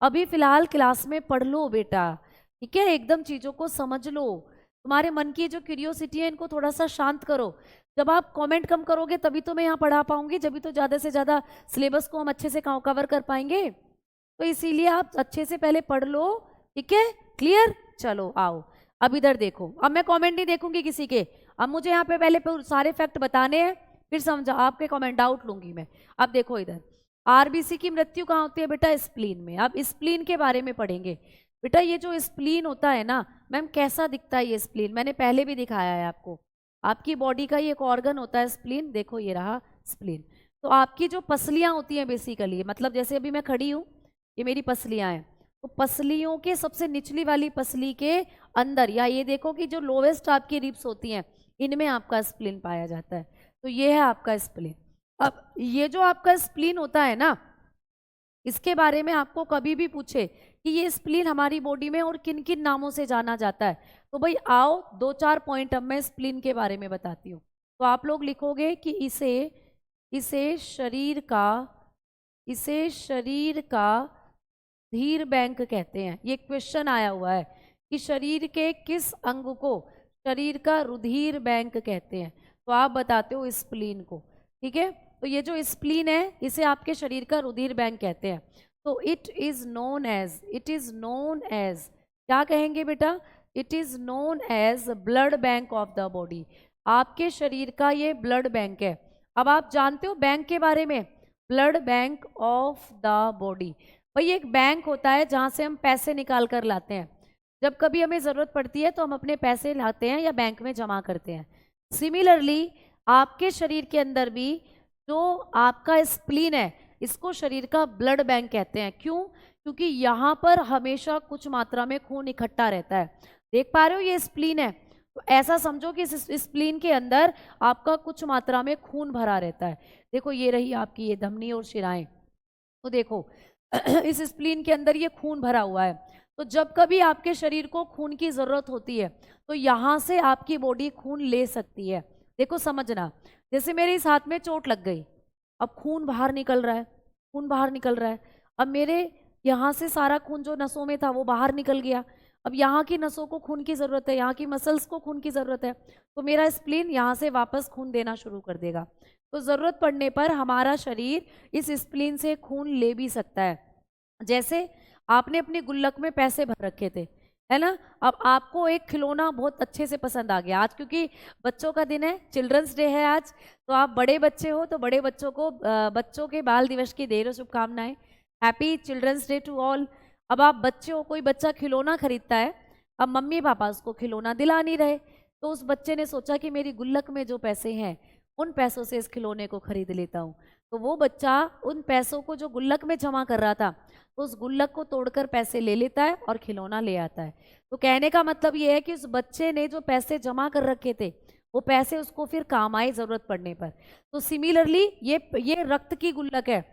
अभी फिलहाल क्लास में पढ़ लो बेटा, ठीक है, एकदम चीज़ों को समझ लो। तुम्हारे मन की जो क्यूरियोसिटी है इनको थोड़ा सा शांत करो। जब आप कमेंट कम करोगे तभी तो मैं यहाँ पढ़ा पाऊंगी, जब भी तो ज़्यादा से ज़्यादा सिलेबस को हम अच्छे से कवर कर पाएंगे। तो इसीलिए आप अच्छे से पहले पढ़ लो, ठीक है, क्लियर। चलो आओ अब इधर देखो, अब मैं कमेंट नहीं देखूंगी किसी के, अब मुझे यहाँ पे पहले सारे फैक्ट बताने हैं, फिर समझा आपके कमेंट डाउट लूंगी मैं। अब देखो इधर, आरबीसी की मृत्यु कहाँ होती है बेटा? स्प्लीन में। अब स्प्लीन के बारे में पढ़ेंगे बेटा। ये जो स्प्लीन होता है ना मैम, कैसा दिखता है ये स्प्लीन? मैंने पहले भी दिखाया है आपको। आपकी बॉडी का ये एक ऑर्गन होता है स्प्लीन, देखो ये रहा स्प्लीन। तो आपकी जो पसलियां होती हैं बेसिकली, मतलब जैसे अभी मैं खड़ी हूँ, ये मेरी पसलियां हैं, तो पसलियों के सबसे निचली वाली पसली के अंदर, या ये देखो कि जो लोवेस्ट आपकी रिब्स होती हैं, इनमें आपका स्प्लीन पाया जाता है। तो ये है आपका स्प्लीन। अब ये जो आपका स्प्लीन होता है ना, इसके बारे में आपको कभी भी पूछे कि ये स्प्लीन हमारी बॉडी में और किन किन नामों से जाना जाता है, तो भाई आओ 2-4 पॉइंट अब मैं स्प्लीन के बारे में बताती हूँ। तो आप लोग लिखोगे कि इसे शरीर का रुधिर बैंक कहते हैं। ये क्वेश्चन आया हुआ है कि शरीर के किस अंग को शरीर का रुधिर बैंक कहते हैं, तो आप बताते हो स्प्लीन को, ठीक है। तो ये जो स्प्लीन है इसे आपके शरीर का रुधिर बैंक कहते हैं। तो इट इज नोन एज क्या कहेंगे बेटा? It is known as blood bank of the body. आपके शरीर का ये ब्लड बैंक है। अब आप जानते हो बैंक के बारे में, blood bank of the body. भाई एक बैंक होता है जहाँ से हम पैसे निकाल कर लाते हैं। जब कभी हमें ज़रूरत पड़ती है तो हम अपने पैसे लाते हैं या बैंक में जमा करते हैं। सिमिलरली आपके शरीर के अंदर भी जो आपका स्प्लीन है, इसको शरीर का ब्लड बैंक कहते हैं। क्यों? क्योंकि यहाँ पर हमेशा कुछ मात्रा में खून इकट्ठा रहता है। देख पा रहे हो ये स्प्लीन है, तो ऐसा समझो कि इस स्प्लीन के अंदर आपका कुछ मात्रा में खून भरा रहता है। देखो ये रही आपकी ये धमनी और शिराएं, तो देखो इस स्प्लीन के अंदर ये खून भरा हुआ है। तो जब कभी आपके शरीर को खून की ज़रूरत होती है तो यहाँ से आपकी बॉडी खून ले सकती है। देखो समझना, जैसे मेरे इस हाथ में चोट लग गई, अब खून बाहर निकल रहा है, अब मेरे यहाँ से सारा खून जो नसों में था वो बाहर निकल गया। अब यहाँ की नसों को खून की ज़रूरत है, यहाँ की मसल्स को खून की ज़रूरत है, तो मेरा स्प्लीन यहाँ से वापस खून देना शुरू कर देगा। तो ज़रूरत पड़ने पर हमारा शरीर इस स्प्लीन से खून ले भी सकता है। जैसे आपने अपने गुल्लक में पैसे भर रखे थे, है ना, अब आपको एक खिलौना बहुत अच्छे से पसंद आ गया। आज क्योंकि बच्चों का दिन है, चिल्ड्रंस डे है आज, तो आप बड़े बच्चे हो तो बड़े बच्चों को बच्चों के बाल दिवस की ढेरों शुभकामनाएं। Happy children's day to all. अब आप बच्चे हो, कोई बच्चा खिलौना खरीदता है, अब मम्मी पापा उसको खिलौना दिला नहीं रहे, तो उस बच्चे ने सोचा कि मेरी गुल्लक में जो पैसे हैं उन पैसों से इस खिलौने को खरीद लेता हूँ। तो वो बच्चा उन पैसों को जो गुल्लक में जमा कर रहा था, तो उस गुल्लक को तोड़कर पैसे ले लेता है और खिलौना ले आता है। तो कहने का मतलब ये है कि उस बच्चे ने जो पैसे जमा कर रखे थे वो पैसे उसको फिर काम आए ज़रूरत पड़ने पर। तो सिमिलरली ये रक्त की गुल्लक है,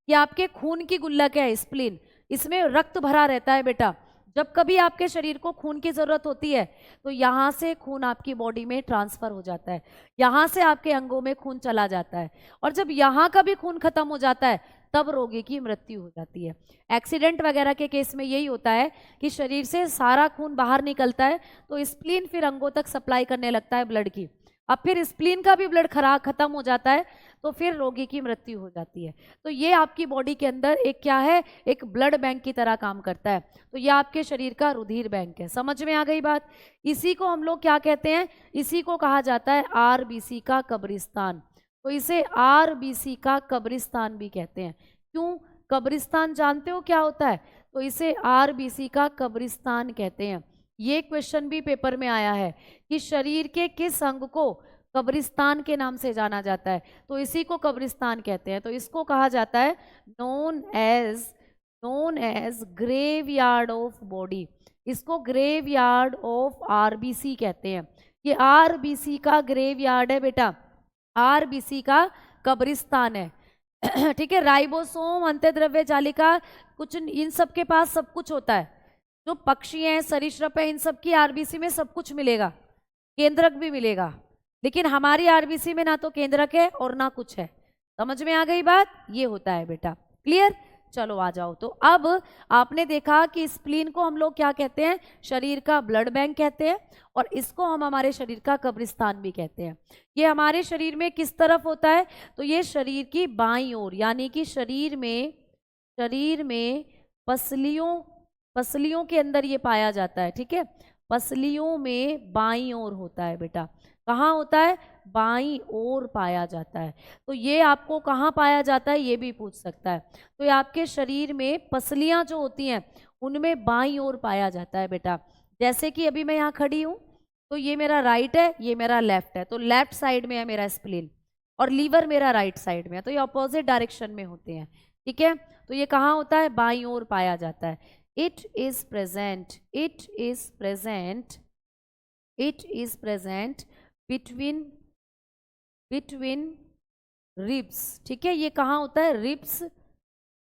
ये आपके खून की गुल्लक है स्प्लीन, इसमें रक्त भरा रहता है बेटा। जब कभी आपके शरीर को खून की ज़रूरत होती है तो यहाँ से खून आपकी बॉडी में ट्रांसफ़र हो जाता है, यहाँ से आपके अंगों में खून चला जाता है, और जब यहाँ का भी खून खत्म हो जाता है तब रोगी की मृत्यु हो जाती है। एक्सीडेंट वगैरह के केस में यही होता है कि शरीर से सारा खून बाहर निकलता है, तो स्प्लीन फिर अंगों तक सप्लाई करने लगता है ब्लड की। अब फिर स्प्लीन का भी ब्लड खत्म हो जाता है तो फिर रोगी की मृत्यु हो जाती है। तो ये आपकी बॉडी के अंदर एक क्या है, एक ब्लड बैंक की तरह काम करता है। तो ये आपके शरीर का रुधिर बैंक है। समझ में आ गई बात? इसी को हम लोग क्या कहते हैं? इसी को कहा जाता है आरबीसी का कब्रिस्तान। तो इसे आरबीसी का कब्रिस्तान भी कहते हैं। क्यों? कब्रिस्तान जानते हो क्या होता है? तो इसे आरबीसी का कब्रिस्तान कहते हैं। ये क्वेश्चन भी पेपर में आया है कि शरीर के किस अंग को कब्रिस्तान के नाम से जाना जाता है, तो इसी को कब्रिस्तान कहते हैं। तो इसको कहा जाता है known as known as graveyard of body. इसको ग्रेवयार्ड ऑफ आरबीसी कहते हैं। ये आरबीसी का ग्रेवयार्ड है बेटा, आरबीसी का कब्रिस्तान है। ठीक है, राइबोसोम, अंत्यद्रव्य जालिका, कुछ इन सब के पास सब कुछ होता है। जो पक्षी हैं, सरीसृप है, इन सब की आरबीसी में सब कुछ मिलेगा, केंद्रक भी मिलेगा। लेकिन हमारी आरबीसी में ना तो केंद्रक है और ना कुछ है। समझ में आ गई बात? ये होता है बेटा। क्लियर? चलो आ जाओ। तो अब आपने देखा कि स्प्लीन को हम लोग क्या कहते हैं? शरीर का ब्लड बैंक कहते हैं, और इसको हम हमारे शरीर का कब्रिस्तान भी कहते हैं। ये हमारे शरीर में किस तरफ होता है? तो ये शरीर की बाईं ओर, यानी कि शरीर में पसलियों के अंदर ये पाया जाता है। ठीक है, पसलियों में बाईं ओर होता है बेटा। कहाँ होता है? बाईं ओर पाया जाता है। तो ये आपको कहाँ पाया जाता है ये भी पूछ सकता है। तो ये आपके शरीर में पसलियाँ जो होती हैं उनमें बाईं ओर पाया जाता है बेटा। जैसे कि अभी मैं यहाँ खड़ी हूँ, तो ये मेरा राइट है, ये मेरा लेफ्ट है, तो लेफ्ट साइड में है मेरा स्प्लीन, और लीवर मेरा राइट साइड में है, तो ये अपोजिट डायरेक्शन में होते हैं। ठीक है, तो ये कहाँ होता है? बाईं ओर पाया जाता है। It is present between ribs. ठीक है, ये कहाँ होता है? Ribs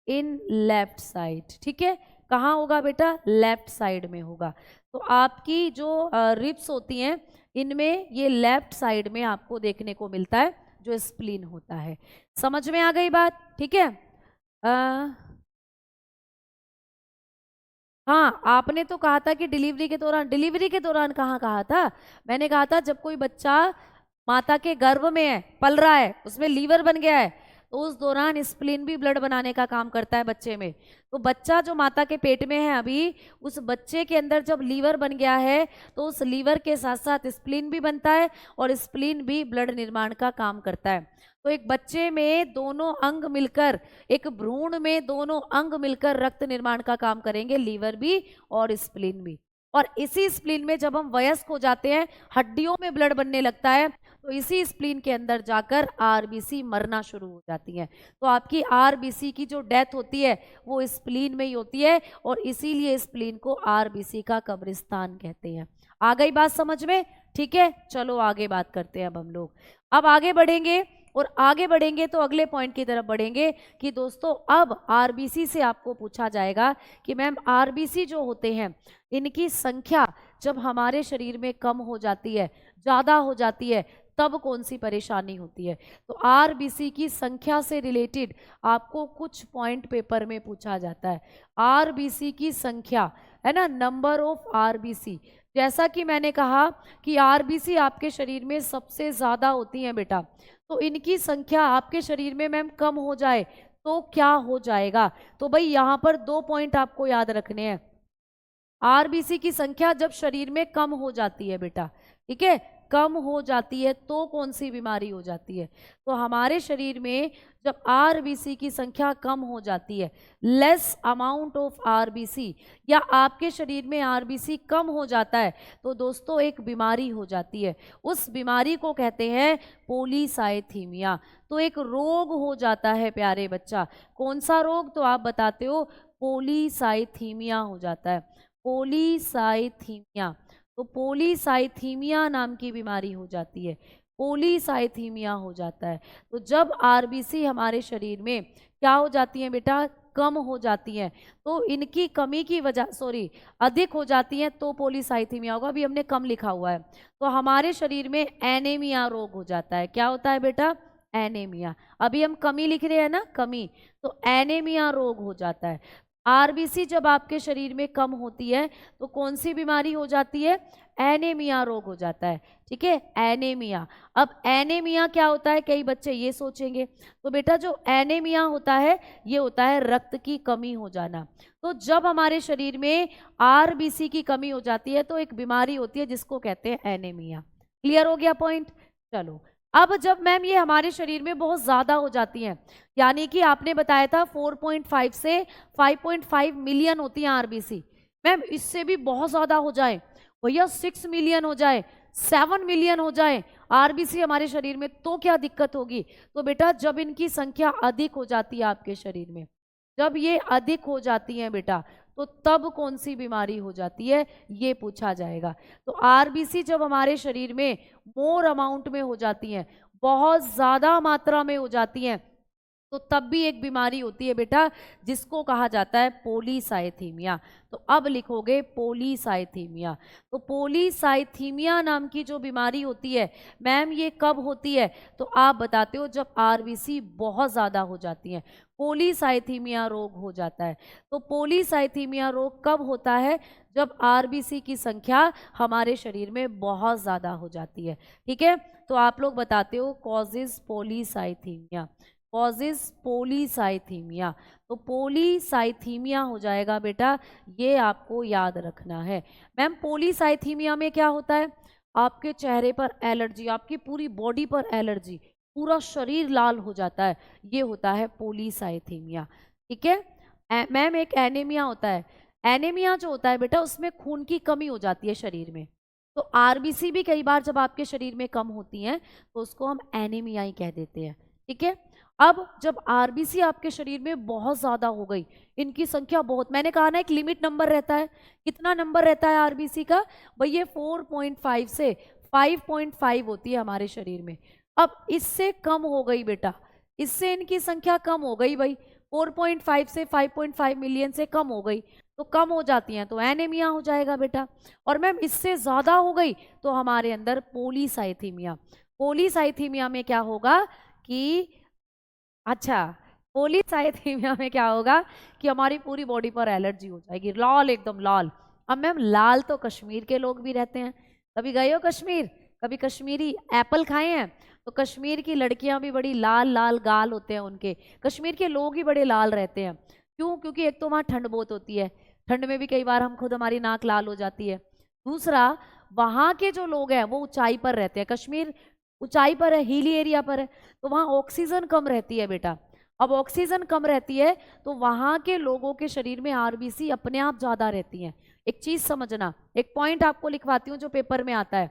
in left side. ठीक है, कहाँ होगा बेटा? लेफ्ट साइड में होगा। तो आपकी जो रिब्स होती हैं इनमें ये लेफ्ट साइड में आपको देखने को मिलता है जो स्प्लीन होता है। समझ में आ गई बात? ठीक है। हाँ, आपने तो कहा था कि डिलीवरी के दौरान कहाँ कहा था? मैंने कहा था जब कोई बच्चा माता के गर्भ में है, पल रहा है, उसमें लीवर बन गया है, तो उस दौरान स्प्लीन भी ब्लड बनाने का काम करता है बच्चे में। तो बच्चा जो माता के पेट में है अभी, उस बच्चे के अंदर जब लीवर बन गया है तो उस लीवर के साथ साथ स्प्लीन भी बनता है, और स्प्लीन भी ब्लड निर्माण का काम करता है। तो एक बच्चे में दोनों अंग मिलकर, एक भ्रूण में दोनों अंग मिलकर रक्त निर्माण का काम करेंगे, लीवर भी और स्प्लीन भी। और इसी स्प्लीन में जब हम वयस्क हो जाते हैं, हड्डियों में ब्लड बनने लगता है, तो इसी स्प्लीन के अंदर जाकर आरबीसी मरना शुरू हो जाती है। तो आपकी आरबीसी की जो डेथ होती है वो स्प्लीन में ही होती है, और इसीलिए स्प्लीन को आरबीसी का कब्रिस्तान कहते हैं। आ गई बात समझ में? ठीक है, चलो आगे बात करते हैं। अब आगे बढ़ेंगे, और आगे बढ़ेंगे तो अगले पॉइंट की तरफ बढ़ेंगे कि दोस्तों अब आरबीसी से आपको पूछा जाएगा कि मैम आरबीसी जो होते हैं इनकी संख्या जब हमारे शरीर में कम हो जाती है, ज़्यादा हो जाती है, तब कौन सी परेशानी होती है? तो आरबीसी की संख्या से रिलेटेड आपको कुछ पॉइंट पेपर में पूछा जाता है। आरबीसी की संख्या है ना, नंबर ऑफ आरबीसी। जैसा कि मैंने कहा कि आरबीसी आपके शरीर में सबसे ज़्यादा होती हैं बेटा, तो इनकी संख्या आपके शरीर में मैम कम हो जाए तो क्या हो जाएगा? तो भाई यहाँ पर 2 पॉइंट आपको याद रखने हैं। आरबीसी की संख्या जब शरीर में कम हो जाती है बेटा, ठीक है, कम हो जाती है तो कौन सी बीमारी हो जाती है? तो हमारे शरीर में जब आरबीसी की संख्या कम हो जाती है, लेस अमाउंट ऑफ आरबीसी, या आपके शरीर में आरबीसी कम हो जाता है, तो दोस्तों एक बीमारी हो जाती है। उस बीमारी को कहते हैं पॉलीसाइथीमिया। तो एक रोग हो जाता है प्यारे बच्चा। कौन सा रोग? तो आप बताते हो पॉलीसाइथीमिया हो जाता है। पॉलीसाइथीमिया, तो पॉलीसाइथीमिया नाम की बीमारी हो जाती है, पॉलीसाइथीमिया हो जाता है। तो जब आरबीसी हमारे शरीर में क्या हो जाती है बेटा? कम हो जाती हैं, तो इनकी कमी की वजह अधिक हो जाती हैं तो पॉलीसाइथीमिया होगा। अभी हमने कम लिखा हुआ है, तो हमारे शरीर में एनीमिया रोग हो जाता है। क्या होता है बेटा? एनीमिया। अभी हम कमी लिख रहे हैं ना, कमी, तो एनीमिया रोग हो जाता है। आरबीसी जब आपके शरीर में कम होती है तो कौन सी बीमारी हो जाती है? एनीमिया रोग हो जाता है। ठीक है, एनीमिया। अब एनीमिया क्या होता है? कई बच्चे ये सोचेंगे, तो बेटा जो एनीमिया होता है ये होता है रक्त की कमी हो जाना। तो जब हमारे शरीर में आरबीसी की कमी हो जाती है तो एक बीमारी होती है जिसको कहते हैं एनीमिया। क्लियर हो गया पॉइंट? चलो, अब जब मैम ये हमारे शरीर में बहुत ज़्यादा हो जाती हैं, यानी कि आपने बताया था 4.5 से 5.5 मिलियन होती हैं आरबीसी, मैम इससे भी बहुत ज़्यादा हो जाए भैया, 6 मिलियन हो जाए, 7 मिलियन हो जाए आरबीसी हमारे शरीर में, तो क्या दिक्कत होगी? तो बेटा जब इनकी संख्या अधिक हो जाती है आपके शरीर में, जब ये अधिक हो जाती हैं बेटा, तो तब कौन सी बीमारी हो जाती है, ये पूछा जाएगा। तो आरबीसी जब हमारे शरीर में मोर अमाउंट में हो जाती हैं, बहुत ज्यादा मात्रा में हो जाती हैं, तो तब भी एक बीमारी होती है बेटा, जिसको कहा जाता है पॉलीसाइथीमिया। तो अब लिखोगे पॉलीसाइथीमिया। तो पॉलीसाइथीमिया नाम की जो बीमारी होती है मैम, ये कब होती है, तो आप बताते हो जब आरबीसी बहुत ज़्यादा हो जाती हैं, पॉलीसाइथीमिया रोग हो जाता है। तो पॉलीसाइथीमिया रोग कब होता है, जब आरबीसी की संख्या हमारे शरीर में बहुत ज़्यादा हो जाती है। ठीक है, तो आप लोग बताते हो कॉजेज पॉलीसाइथीमिया, कॉजेज पॉलीसाइथीमिया। तो पॉलीसाइथीमिया हो जाएगा बेटा, ये आपको याद रखना है। मैम पॉलीसाइथीमिया में क्या होता है, आपके चेहरे पर एलर्जी, आपकी पूरी बॉडी पर एलर्जी, पूरा शरीर लाल हो जाता है, ये होता है पॉलीसाइथीमिया। ठीक है, मैम एक एनीमिया होता है, एनीमिया जो होता है बेटा उसमें खून की कमी हो जाती है शरीर में। तो आरबीसी भी कई बार जब आपके शरीर में कम होती हैं तो उसको हम एनीमिया ही कह देते हैं। ठीक है, अब जब आरबीसी आपके शरीर में बहुत ज्यादा हो गई, इनकी संख्या बहुत, मैंने कहा ना एक लिमिट नंबर रहता है, कितना नंबर रहता है आरबीसी का भाई, ये 4.5 से 5.5 होती है हमारे शरीर में। अब इससे कम हो गई बेटा, इससे इनकी संख्या कम हो गई भाई, 4.5 से 5.5 मिलियन से कम हो गई, तो कम हो जाती हैं तो एनीमिया हो जाएगा बेटा। और मैम इससे ज्यादा हो गई तो हमारे अंदर पॉलीसाइथीमिया, पॉलीसाइथीमिया में क्या होगा कि, अच्छा पॉलीसाइथीमिया में क्या होगा कि हमारी पूरी बॉडी पर एलर्जी हो जाएगी, लाल एकदम लाल। अब मैम लाल तो कश्मीर के लोग भी रहते हैं, कभी गए हो कश्मीर, कभी कश्मीरी एप्पल खाए हैं, तो कश्मीर की लड़कियां भी बड़ी लाल लाल गाल होते हैं उनके, कश्मीर के लोग ही बड़े लाल रहते हैं। क्यों, क्योंकि एक तो वहाँ ठंड बहुत होती है, ठंड में भी कई बार हम खुद हमारी नाक लाल हो जाती है। दूसरा, वहाँ के जो लोग हैं वो ऊंचाई पर रहते हैं, कश्मीर ऊंचाई पर है, हिली एरिया पर है, तो वहाँ ऑक्सीजन कम रहती है बेटा। अब ऑक्सीजन कम रहती है तो वहाँ के लोगों के शरीर में आरबीसी अपने आप ज्यादा रहती हैं। एक चीज समझना, एक पॉइंट आपको लिखवाती हूँ जो पेपर में आता है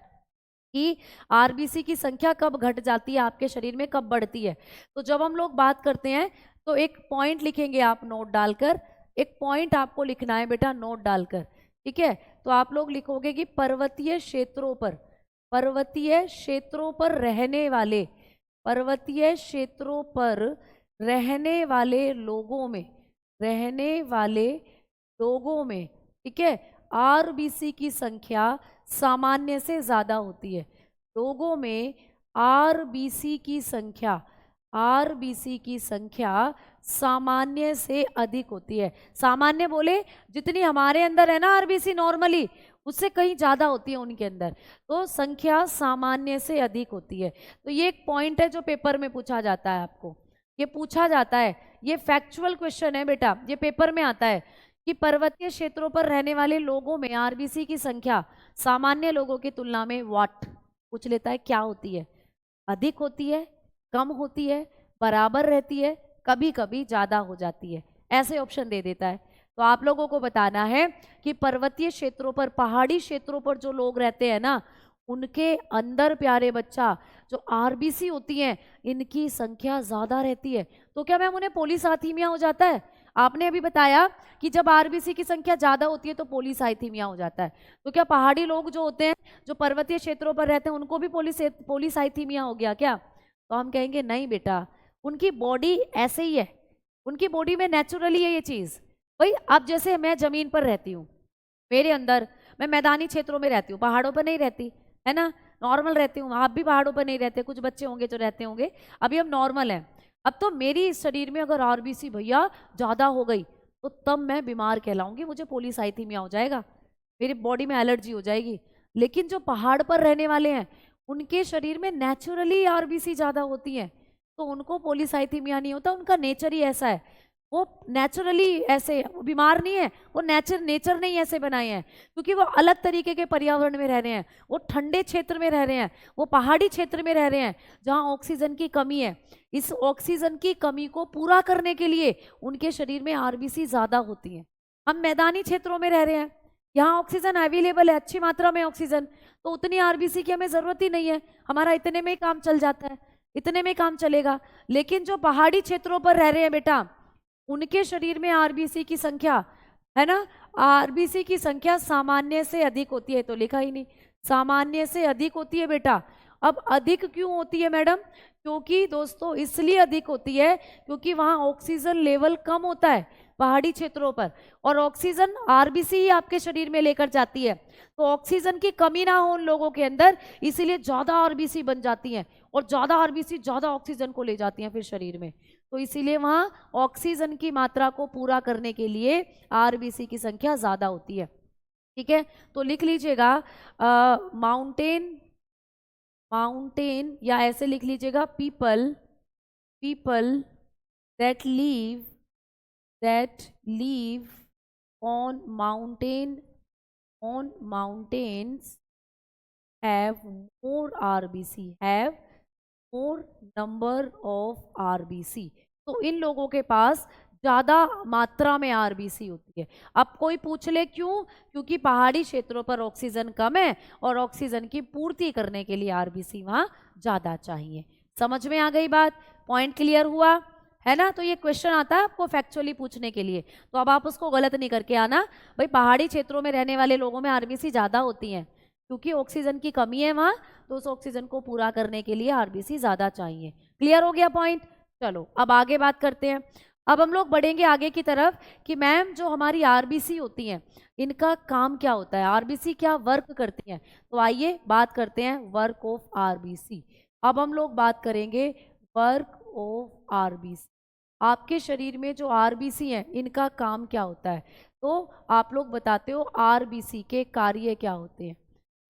कि आरबीसी की संख्या कब घट जाती है आपके शरीर में, कब बढ़ती है। तो जब हम लोग बात करते हैं तो एक पॉइंट लिखेंगे आप नोट डालकर, एक पॉइंट आपको लिखना है बेटा नोट डालकर। ठीक है, तो आप लोग लिखोगे कि पर्वतीय क्षेत्रों पर, पर्वतीय क्षेत्रों पर रहने वाले, पर्वतीय क्षेत्रों पर रहने वाले लोगों में, रहने वाले लोगों में, ठीक है, आरबीसी की संख्या सामान्य से ज्यादा होती है। लोगों में आरबीसी की संख्या, आरबीसी की संख्या सामान्य से अधिक होती है। सामान्य बोले जितनी हमारे अंदर है ना आरबीसी नॉर्मली, उससे कहीं ज्यादा होती है उनके अंदर, तो संख्या सामान्य से अधिक होती है। तो ये एक पॉइंट है जो पेपर में पूछा जाता है, आपको ये पूछा जाता है, ये फैक्चुअल क्वेश्चन है बेटा, ये पेपर में आता है कि पर्वतीय क्षेत्रों पर रहने वाले लोगों में आरबीसी की संख्या सामान्य लोगों की तुलना में व्हाट पूछ लेता है, क्या होती है, अधिक होती है, कम होती है, बराबर रहती है, कभी कभी ज्यादा हो जाती है, ऐसे ऑप्शन दे देता है। तो आप लोगों को बताना है कि पर्वतीय क्षेत्रों पर, पहाड़ी क्षेत्रों पर जो लोग रहते हैं ना, उनके अंदर प्यारे बच्चा जो आरबीसी होती हैं इनकी संख्या ज्यादा रहती है। तो क्या मैम उन्हें पॉलीसाइथीमिया हो जाता है, आपने अभी बताया कि जब आरबीसी की संख्या ज्यादा होती है तो पॉलीसाइथीमिया हो जाता है, तो क्या पहाड़ी लोग जो होते हैं जो पर्वतीय क्षेत्रों पर रहते हैं उनको भी पॉलीसाइथीमिया हो गया क्या? तो हम कहेंगे नहीं बेटा, उनकी बॉडी ऐसे ही है, उनकी बॉडी में नेचुरली है ये चीज। भाई अब जैसे मैं जमीन पर रहती हूँ, मेरे अंदर, मैं मैदानी क्षेत्रों में रहती हूँ, पहाड़ों पर नहीं रहती है ना, नॉर्मल रहती हूँ, आप भी पहाड़ों पर नहीं रहते, कुछ बच्चे होंगे जो रहते होंगे, अभी हम नॉर्मल हैं। अब तो मेरी शरीर में अगर आरबीसी भैया ज्यादा हो गई तो तब मैं बीमार कहलाऊंगी, मुझे पॉलीसाइथीमिया हो जाएगा, मेरी बॉडी में एलर्जी हो जाएगी। लेकिन जो पहाड़ पर रहने वाले हैं उनके शरीर में नेचुरली आरबीसी ज्यादा होती है, तो उनको पॉलीसाइथीमिया नहीं होता, उनका नेचर ही ऐसा है, वो नेचुरली ऐसे, वो बीमार नहीं है, वो नेचर नहीं ऐसे बनाए हैं, क्योंकि वो अलग तरीके के पर्यावरण में रह रहे हैं, वो ठंडे क्षेत्र में रह रहे हैं, वो पहाड़ी क्षेत्र में रह रहे हैं जहाँ ऑक्सीजन की कमी है। इस ऑक्सीजन की कमी को पूरा करने के लिए उनके शरीर में आरबीसी ज्यादा होती है। हम मैदानी क्षेत्रों में रह रहे हैं, यहाँ ऑक्सीजन अवेलेबल है, अच्छी मात्रा में ऑक्सीजन, तो उतनी आरबीसी की हमें जरूरत ही नहीं है, हमारा इतने में ही काम चल जाता है, इतने में काम चलेगा। लेकिन जो पहाड़ी क्षेत्रों पर रह रहे हैं बेटा, उनके शरीर में आरबीसी की संख्या, है ना, आरबीसी की संख्या सामान्य से अधिक होती है, तो लिखा ही नहीं, सामान्य से अधिक होती है बेटा। अब अधिक क्यों होती है मैडम? क्योंकि दोस्तों इसलिए अधिक होती है क्योंकि वहां ऑक्सीजन लेवल कम होता है पहाड़ी क्षेत्रों पर, और ऑक्सीजन आरबीसी ही आपके शरीर में लेकर जाती है। तो ऑक्सीजन की कमी ना हो उन लोगों के अंदर, इसीलिए ज्यादा आरबीसी बन जाती हैं, और ज्यादा आरबीसी ज्यादा ऑक्सीजन को ले जाती हैं फिर शरीर में। तो इसीलिए वहां ऑक्सीजन की मात्रा को पूरा करने के लिए आरबीसी की संख्या ज्यादा होती है। ठीक है, तो लिख लीजिएगा माउंटेन, माउंटेन, या ऐसे लिख लीजिएगा people, people that leave, that leave on mountain, on mountains have more RBC, have more number of RBC। तो इन लोगों के पास ज्यादा मात्रा में आरबीसी होती है। अब कोई पूछ ले क्यों? क्योंकि पहाड़ी क्षेत्रों पर ऑक्सीजन कम है और ऑक्सीजन की पूर्ति करने के लिए आरबीसी वहां ज्यादा चाहिए। समझ में आ गई बात? पॉइंट क्लियर हुआ है ना? तो ये क्वेश्चन आता है आपको फैक्चुअली पूछने के लिए, तो अब आप उसको गलत नहीं करके आना भाई, पहाड़ी क्षेत्रों में रहने वाले लोगों में आरबीसी ज्यादा होती है क्योंकि ऑक्सीजन की कमी है वहां, तो उस ऑक्सीजन को पूरा करने के लिए आरबीसी ज्यादा चाहिए। क्लियर हो गया पॉइंट? चलो अब आगे बात करते हैं। अब हम लोग बढ़ेंगे आगे की तरफ कि मैम जो हमारी आरबीसी होती हैं इनका काम क्या होता है, आरबीसी क्या वर्क करती हैं। तो आइए बात करते हैं वर्क ऑफ आरबीसी। अब हम लोग बात करेंगे वर्क ऑफ आरबीसी। आपके शरीर में जो आरबीसी हैं इनका काम क्या होता है, तो आप लोग बताते हो आरबीसी के कार्य क्या होते हैं,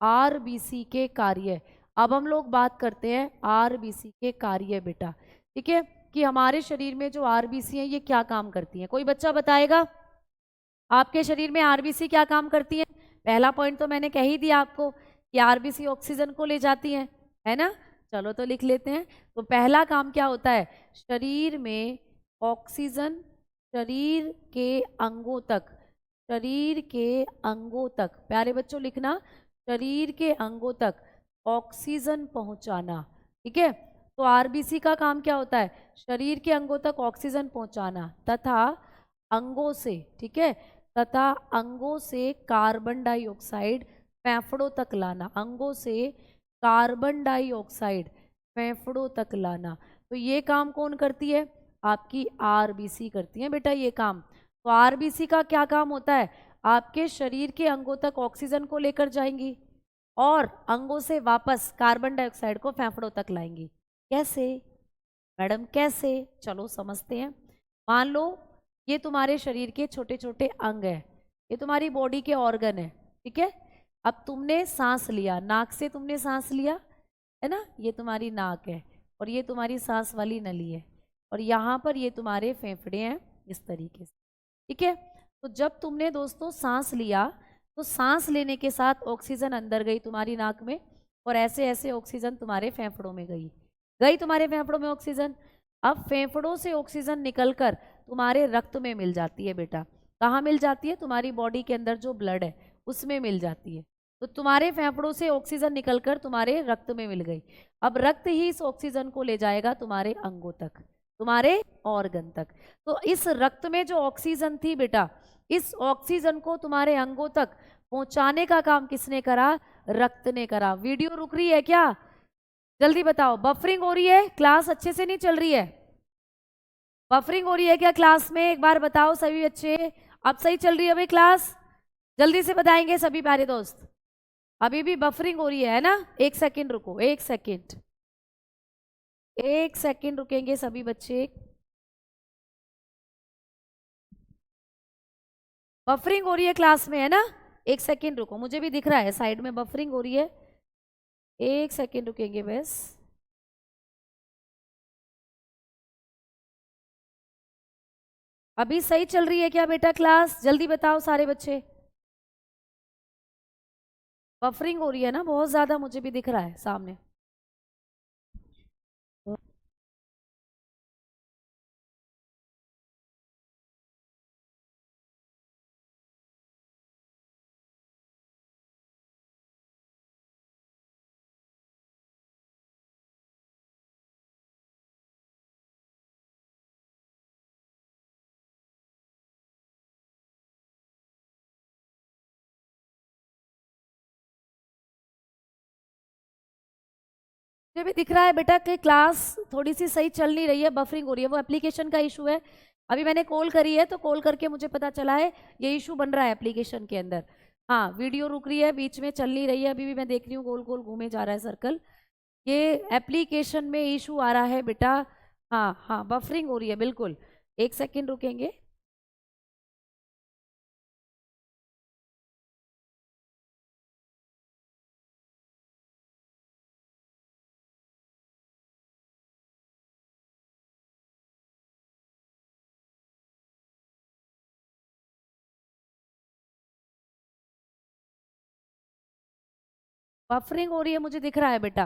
आरबीसी के कार्य। अब हम लोग बात करते हैं आरबीसी के कार्य बेटा, ठीक है, कि हमारे शरीर में जो आरबीसी हैं ये क्या काम करती हैं। कोई बच्चा बताएगा आपके शरीर में आरबीसी क्या काम करती हैं? पहला पॉइंट तो मैंने कह ही दिया आपको कि आरबीसी ऑक्सीजन को ले जाती हैं, है ना। चलो तो लिख लेते हैं। तो पहला काम क्या होता है, शरीर में ऑक्सीजन शरीर के अंगों तक, शरीर के अंगों तक, प्यारे बच्चों लिखना, शरीर के अंगों तक ऑक्सीजन पहुंचाना। ठीक है, तो आरबीसी का काम क्या होता है, शरीर के अंगों तक ऑक्सीजन पहुंचाना तथा अंगों से, ठीक है, तथा अंगों से कार्बन डाइऑक्साइड फेफड़ों तक लाना, अंगों से कार्बन डाइऑक्साइड फेफड़ों तक लाना। तो ये काम कौन करती है, आपकी आरबीसी करती है बेटा ये काम। तो आरबीसी का क्या काम होता है, आपके शरीर के अंगों तक ऑक्सीजन को लेकर जाएंगी और अंगों से वापस कार्बन डाइऑक्साइड को फेफड़ों तक लाएंगी। कैसे मैडम, कैसे? चलो समझते हैं। मान लो ये तुम्हारे शरीर के छोटे छोटे अंग है, ये तुम्हारी बॉडी के ऑर्गन है, ठीक है। अब तुमने सांस लिया, नाक से तुमने सांस लिया, है ना, ये तुम्हारी नाक है और ये तुम्हारी सांस वाली नली है, और यहाँ पर ये तुम्हारे फेफड़े हैं इस तरीके से, ठीक है। तो जब तुमने दोस्तों सांस लिया तो सांस लेने के साथ ऑक्सीजन अंदर गई तुम्हारी नाक में, और ऐसे ऐसे ऑक्सीजन तुम्हारे फेफड़ों में गई, गई तुम्हारे फेफड़ों में ऑक्सीजन। अब फेफड़ों से ऑक्सीजन निकलकर तुम्हारे रक्त में मिल जाती है बेटा। कहाँ मिल जाती है, तुम्हारी बॉडी के अंदर जो ब्लड है उसमें मिल जाती है। तो तुम्हारे फेफड़ों से ऑक्सीजन निकलकर तुम्हारे रक्त में मिल गई। अब रक्त ही इस ऑक्सीजन को ले जाएगा तुम्हारे अंगों तक, तुम्हारे ऑर्गन तक। तो इस रक्त में जो ऑक्सीजन थी बेटा, इस ऑक्सीजन को तुम्हारे अंगों तक पहुंचाने का काम किसने करा, रक्त ने करा। वीडियो रुक रही है क्या? जल्दी बताओ, बफरिंग हो रही है, क्लास अच्छे से नहीं चल रही है? बफरिंग हो रही है क्या क्लास में, एक बार बताओ सभी बच्चे। अब सही चल रही है भाई क्लास? जल्दी से बताएंगे सभी प्यारे दोस्त। अभी भी बफरिंग हो रही है ना? एक सेकंड रुको, एक सेकंड, एक सेकंड रुकेंगे सभी बच्चे। बफरिंग हो रही है क्लास में, है ना? एक सेकंड रुको, मुझे भी दिख रहा है साइड में बफरिंग हो रही है, एक सेकंड रुकेंगे बस। अभी सही चल रही है क्या बेटा क्लास? जल्दी बताओ सारे बच्चे। बफरिंग हो रही है ना बहुत ज्यादा, मुझे भी दिख रहा है सामने। मुझे भी दिख रहा है बेटा कि क्लास थोड़ी सी सही चल नहीं रही है, बफरिंग हो रही है, वो एप्लीकेशन का इशू है। अभी मैंने कॉल करी है तो कॉल करके मुझे पता चला है ये इशू बन रहा है एप्लीकेशन के अंदर। हाँ, वीडियो रुक रही है, बीच में चल नहीं रही है, अभी भी मैं देख रही हूँ गोल गोल घूमे जा रहा है सर्कल। ये एप्लीकेशन में इशू आ रहा है बेटा। हाँ हाँ, बफरिंग हो रही है बिल्कुल। एक सेकेंड रुकेंगे। बफरिंग हो रही है मुझे दिख रहा है बेटा।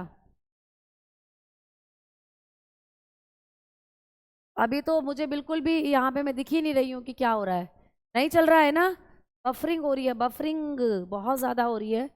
अभी तो मुझे बिल्कुल भी यहाँ पे मैं दिख ही नहीं रही हूँ कि क्या हो रहा है। नहीं चल रहा है ना, बफरिंग हो रही है, बफरिंग बहुत ज़्यादा हो रही है।